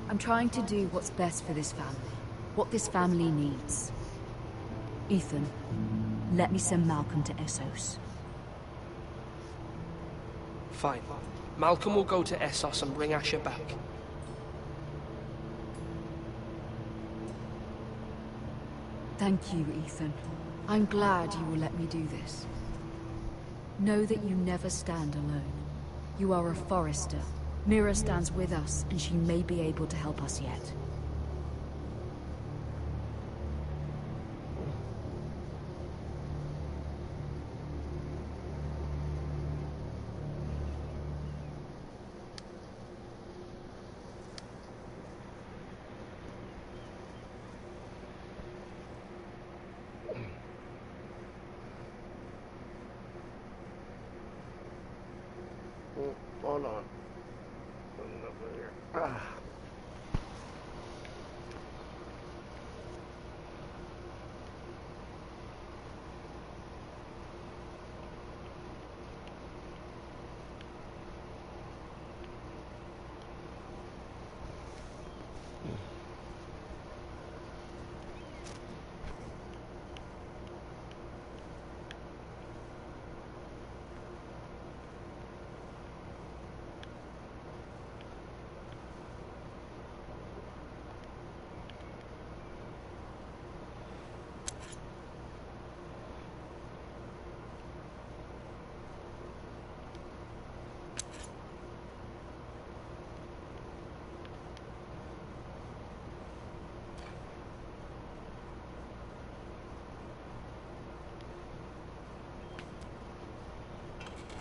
S10: I'm trying to do what's best for this family, what this family needs. Ethan, let me send Malcolm to Essos.
S13: Fine. Malcolm will go to Essos and bring Asher back.
S10: Thank you, Ethan. I'm glad you will let me do this. Know that you never stand alone. You are a Forrester. Mira stands with us, and she may be able to help us yet.
S1: Hold on.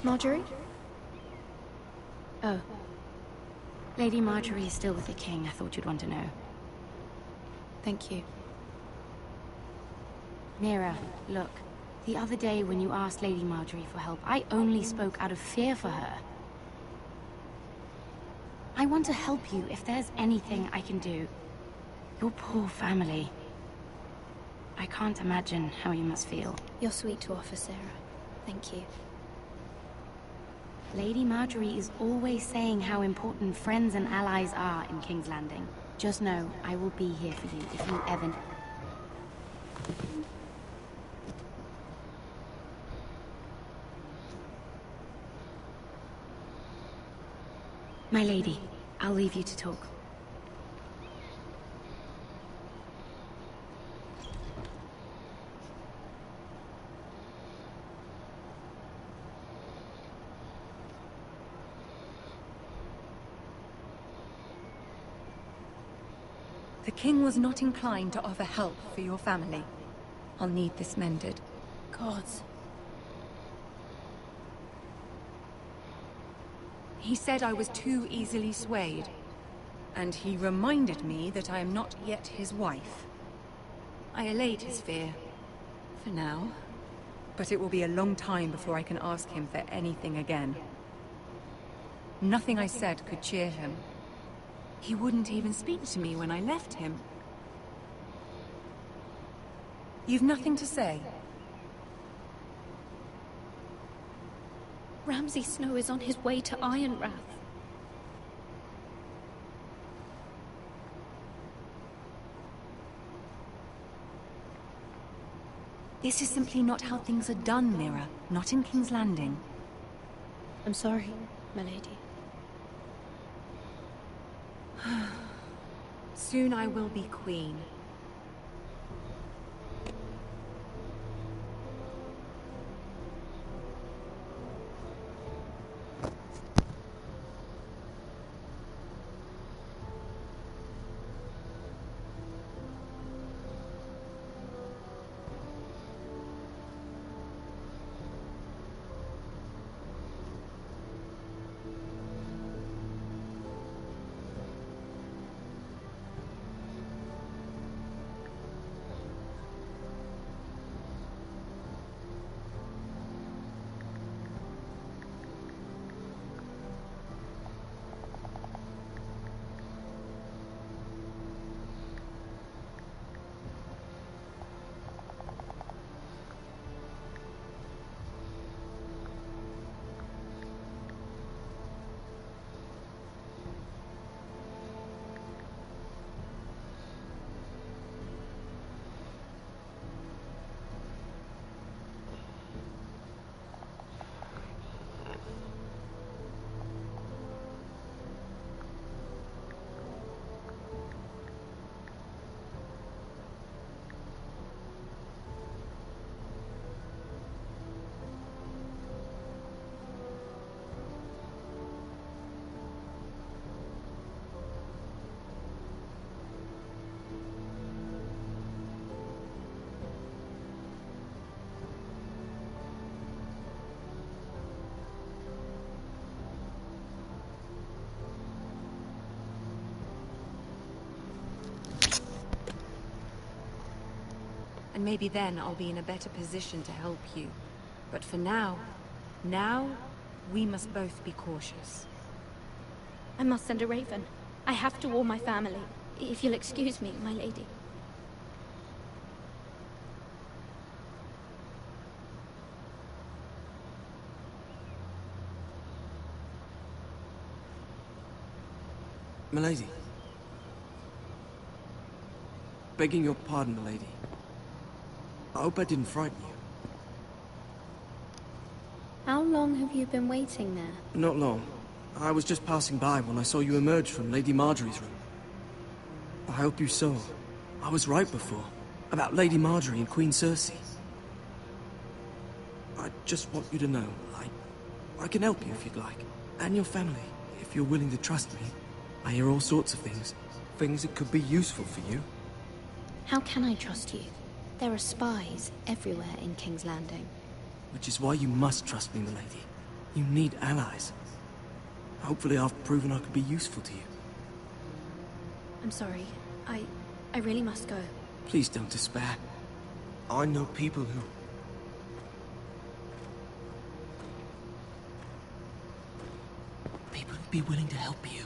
S11: Marjorie?
S19: Oh. Lady Marjorie is still with the king. I thought you'd want to know.
S11: Thank you.
S19: Mira, look. The other day when you asked Lady Marjorie for help, I only spoke out of fear for her. I want to help you if there's anything I can do. Your poor family. I can't imagine how you must feel.
S11: You're sweet to offer, Sarah. Thank you.
S19: Lady Marjorie is always saying how important friends and allies are in King's Landing. Just know, I will be here for you if you ever... My lady, I'll leave you to talk.
S16: The king was not inclined to offer help for your family. I'll need this mended.
S11: Gods.
S16: He said I was too easily swayed. And he reminded me that I am not yet his wife. I allayed his fear. For now. but it will be a long time before I can ask him for anything again. Nothing I said could cheer him. He wouldn't even speak to me when I left him. You've nothing to say?
S12: Ramsay Snow is on his way to Ironrath.
S16: This is simply not how things are done, Mira. Not in King's Landing.
S12: I'm sorry, my lady.
S16: Soon I will be queen. And maybe then I'll be in a better position to help you. But for now, we must both be cautious.
S12: I must send a raven. I have to warn my family. If you'll excuse me, my lady.
S3: Milady. Begging your pardon, milady. I hope I didn't frighten you.
S12: How long have you been waiting there?
S3: Not long. I was just passing by when I saw you emerge from Lady Marjorie's room. I hope you saw. I was right before. About Lady Marjorie and Queen Cersei. I just want you to know, I can help you if you'd like. And your family, if you're willing to trust me. I hear all sorts of things. Things that could be useful for you.
S12: How can I trust you? There are spies everywhere in King's Landing.
S3: Which is why you must trust me, milady. You need allies. Hopefully I've proven I could be useful to you.
S12: I'm sorry. I really must go.
S3: Please don't despair. I know people who... People who'd be willing to help you.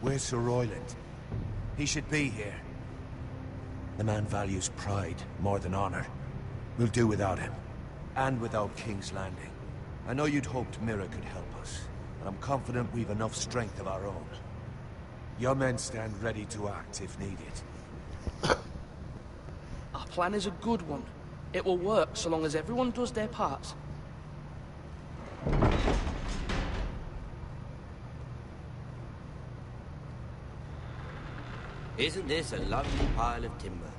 S21: Where's Sir Royland? He should be here. The man values pride more than honor. We'll do without him. And without King's Landing. I know you'd hoped Mira could help us. And I'm confident we've enough strength of our own. Your men stand ready to act if needed.
S13: Our plan is a good one. It will work so long as everyone does their part.
S20: Isn't this a lovely pile of timber?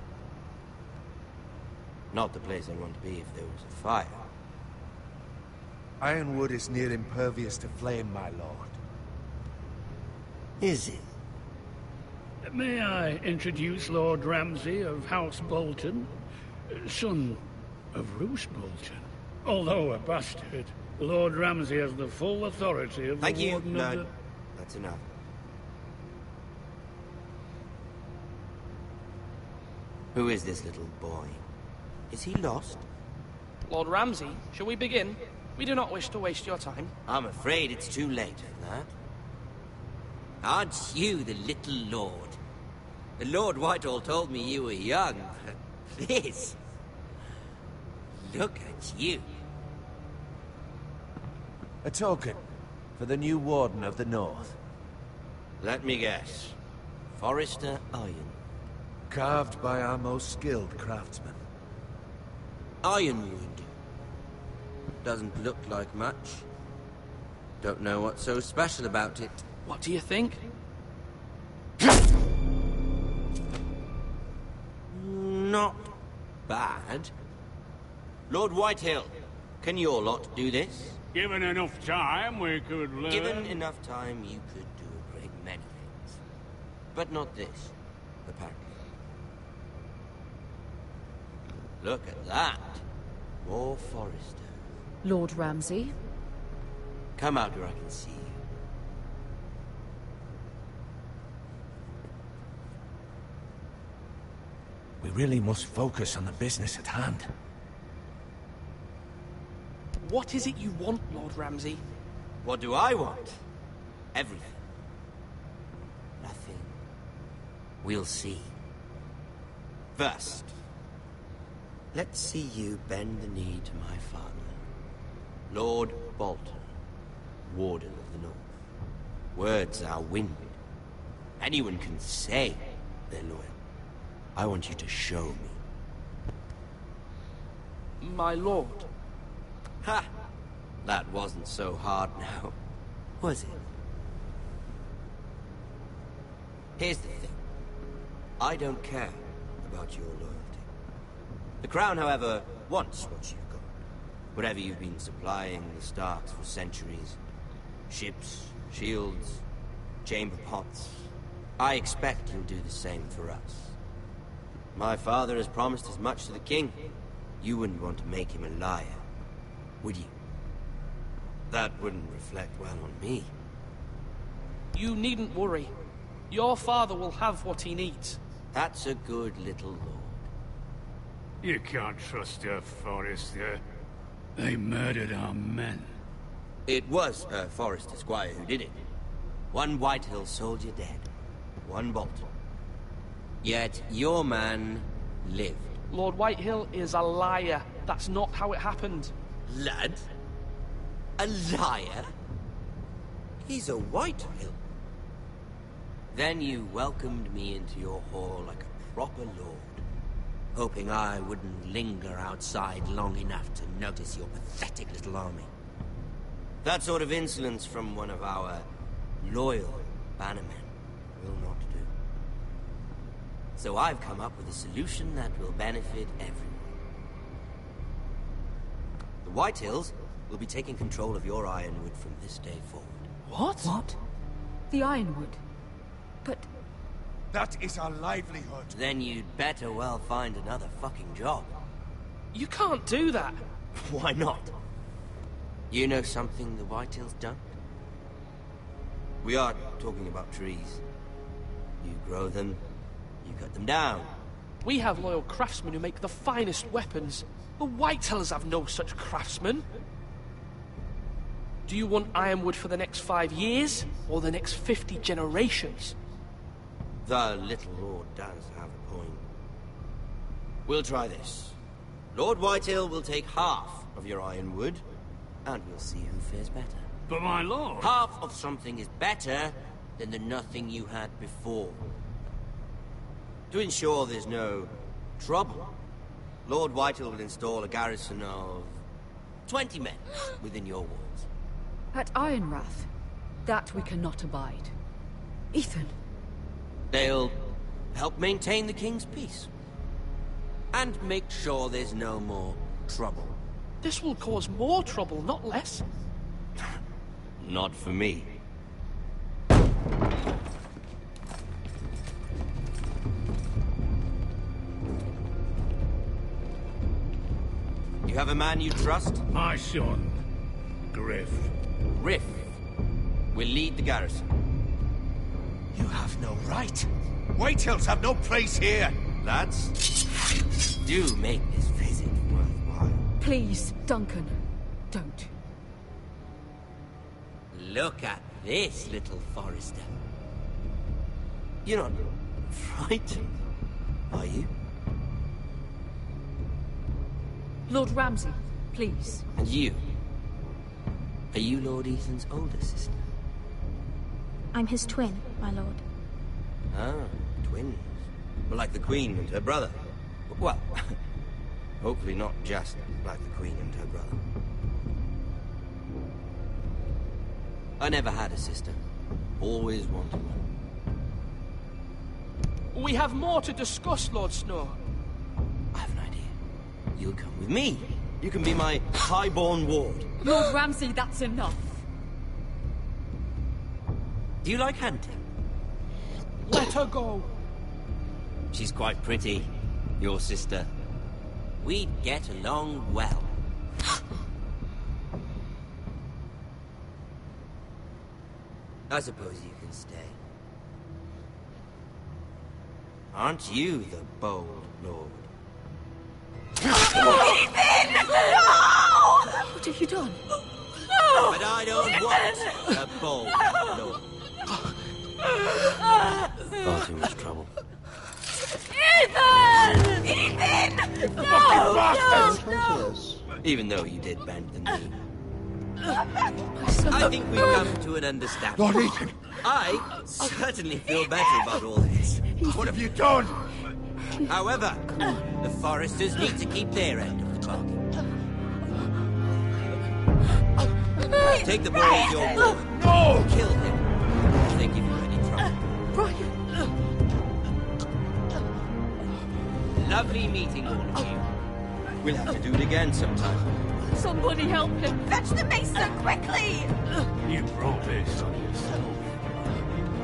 S20: Not the place I'd want to be if there was a fire.
S21: Ironwood is near impervious to flame, my lord.
S20: Is it?
S2: May I introduce Lord Ramsay of House Bolton, son of Roose Bolton. Although a bastard, Lord Ramsay has the full authority of
S20: Thank
S2: the
S20: you.
S2: Warden
S20: No,
S2: of the...
S20: that's enough. Who is this little boy? Is he lost?
S13: Lord Ramsay, shall we begin? We do not wish to waste your time.
S20: I'm afraid it's too late for that. Aren't you the little lord? Lord Whitehall told me you were young, but this... Look at you.
S21: A token for the new Warden of the North.
S20: Let me guess. Forrester Iron.
S21: Carved by our most skilled craftsmen.
S20: Ironwood. Doesn't look like much. Don't know what's so special about it.
S13: What do you think?
S20: Not bad. Lord Whitehill, can your lot do this?
S2: Given enough time, we could learn...
S20: Given enough time, you could do a great many things. But not this, apparently. Look at that. More Forrester.
S10: Lord Ramsay?
S20: Come out where I can see you.
S21: We really must focus on the business at hand.
S13: What is it you want, Lord Ramsay?
S20: What do I want? Everything. Nothing. We'll see. First, let's see you bend the knee to my father, Lord Bolton, Warden of the North. Words are wind. Anyone can say they're loyal. I want you to show me.
S13: My lord.
S20: Ha! That wasn't so hard now, was it? Here's the thing. I don't care about your loyalty. The Crown, however, wants what you've got. Whatever you've been supplying the Starks for centuries. Ships, shields, chamber pots. I expect you'll do the same for us. My father has promised as much to the king. You wouldn't want to make him a liar, would you? That wouldn't reflect well on me.
S13: You needn't worry. Your father will have what he needs.
S20: That's a good little lord.
S2: You can't trust her, Forrester. They murdered our men.
S20: It was Forrester Squire who did it. One Whitehill soldier dead. One Bolton. Yet your man lived.
S13: Lord Whitehill is a liar. That's not how it happened.
S20: Lad? A liar? He's a Whitehill. Then you welcomed me into your hall like a proper lord, hoping I wouldn't linger outside long enough to notice your pathetic little army. That sort of insolence from one of our loyal bannermen will not do. So I've come up with a solution that will benefit everyone. The Whitehills will be taking control of your Ironwood from this day forward.
S13: What?
S10: What? The Ironwood? But...
S21: That is our livelihood.
S20: Then you'd better well find another fucking job.
S13: You can't do that.
S20: Why not? You know something the Whitehills don't? We are talking about trees. You grow them, you cut them down.
S13: We have loyal craftsmen who make the finest weapons. The Whitehills have no such craftsmen. Do you want Ironwood for the next 5 years, or the next 50 generations?
S20: The little lord does have a point. We'll try this. Lord Whitehill will take half of your Ironwood, and we'll see who fares better.
S2: But my lord...
S20: Half of something is better than the nothing you had before. To ensure there's no trouble, Lord Whitehill will install a garrison of 20 men within your walls.
S10: At Ironrath? That we cannot abide. Ethan.
S20: They'll help maintain the king's peace. And make sure there's no more trouble.
S13: This will cause more trouble, not less.
S20: Not for me. You have a man you trust?
S2: My son, Griff.
S20: Griff will lead the garrison.
S21: You have no right. Whitehills have no place here.
S20: Lads, do make this visit worthwhile.
S10: Please, Duncan, don't.
S20: Look at this, little Forrester. You're not frightened, are you?
S10: Lord Ramsay, please.
S20: And you? Are you Lord Ethan's older sister?
S11: I'm his twin, my lord.
S20: Ah, twins. Like the Queen and her brother. Well, hopefully not just like the Queen and her brother. I never had a sister. Always wanted one.
S13: We have more to discuss, Lord Snow.
S20: I have an idea. You'll come with me. You can be my highborn ward.
S10: Lord Ramsay, that's enough.
S20: Do you like hunting?
S13: Let her go.
S20: She's quite pretty, your sister. We'd get along well. I suppose you can stay. Aren't you the bold lord?
S10: Ethan! No! What have you done? No!
S20: But I don't want a bold lord. Far too much trouble.
S10: Ethan! Ethan! No!
S20: Even though you did bend the knee. I think we've come to an understanding.
S21: Lord Ethan!
S20: I certainly feel better about all this.
S21: What have you done?
S20: However, the Forresters need to keep their end of the bargain. Take the boy as your ward.
S21: No!
S20: Kill him if they give you any trouble.
S10: Brian!
S20: Lovely meeting all of you. We'll have to do it again sometime.
S10: Somebody help him! Fetch the mason, quickly!
S2: You brought this on yourself.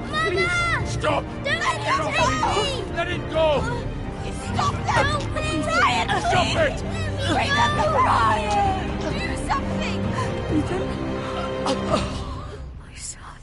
S12: Mama!
S2: Stop!
S12: Don't let him take me!
S2: Let it go!
S10: Stop them! Brian,
S2: Stop
S10: please!
S2: it!
S10: Bring them to Brian! Do something! Ethan? My son.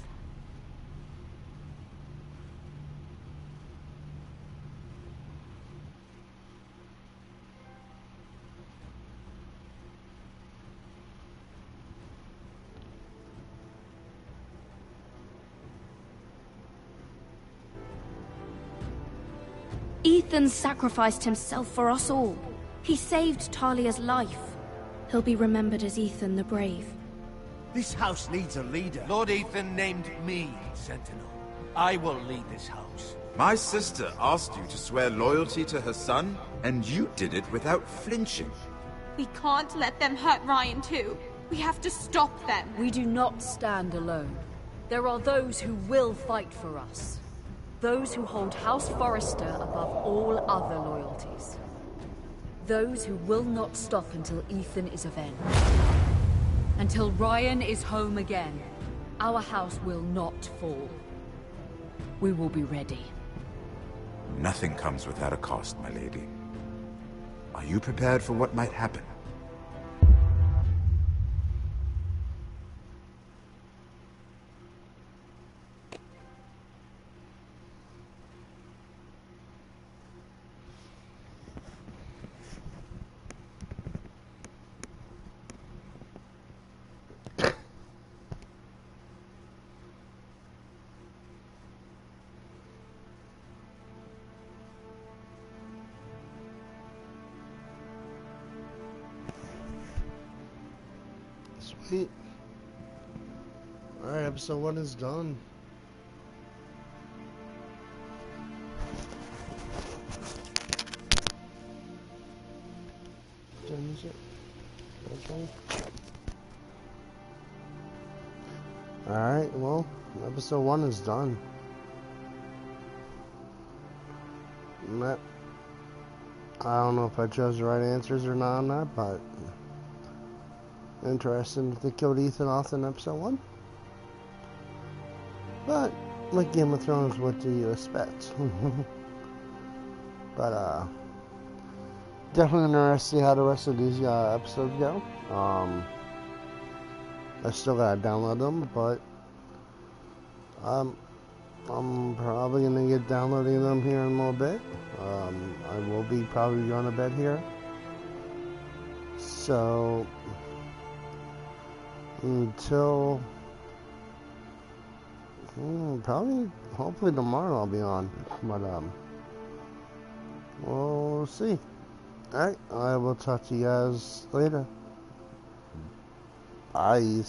S11: Ethan sacrificed himself for us all. He saved Talia's life. He'll be remembered as Ethan the Brave.
S21: This house needs a leader. Lord Ethan named me Sentinel. I will lead this house.
S17: My sister asked you to swear loyalty to her son, and you did it without flinching.
S18: We can't let them hurt Ryan too. We have to stop them.
S10: We do not stand alone. There are those who will fight for us. Those who hold House Forrester above all other loyalties. Those who will not stop until Ethan is avenged. Until Ryan is home again, our house will not fall. We will be ready.
S17: Nothing comes without a cost, my lady. Are you prepared for what might happen?
S1: Sweet. Alright, episode 1 is done. Change it. Okay. Alright, well, episode 1 is done. I don't know if I chose the right answers or not on that, but interesting if they killed Ethan off in episode 1. But, like Game of Thrones, what do you expect? But, definitely interested to see how the rest of these episodes go. I still gotta download them, but I'm probably gonna get downloading them here in a little bit. I will be probably going to bed here. So, until probably, hopefully tomorrow I'll be on. But, we'll see. Alright, I will talk to you guys later. Bye.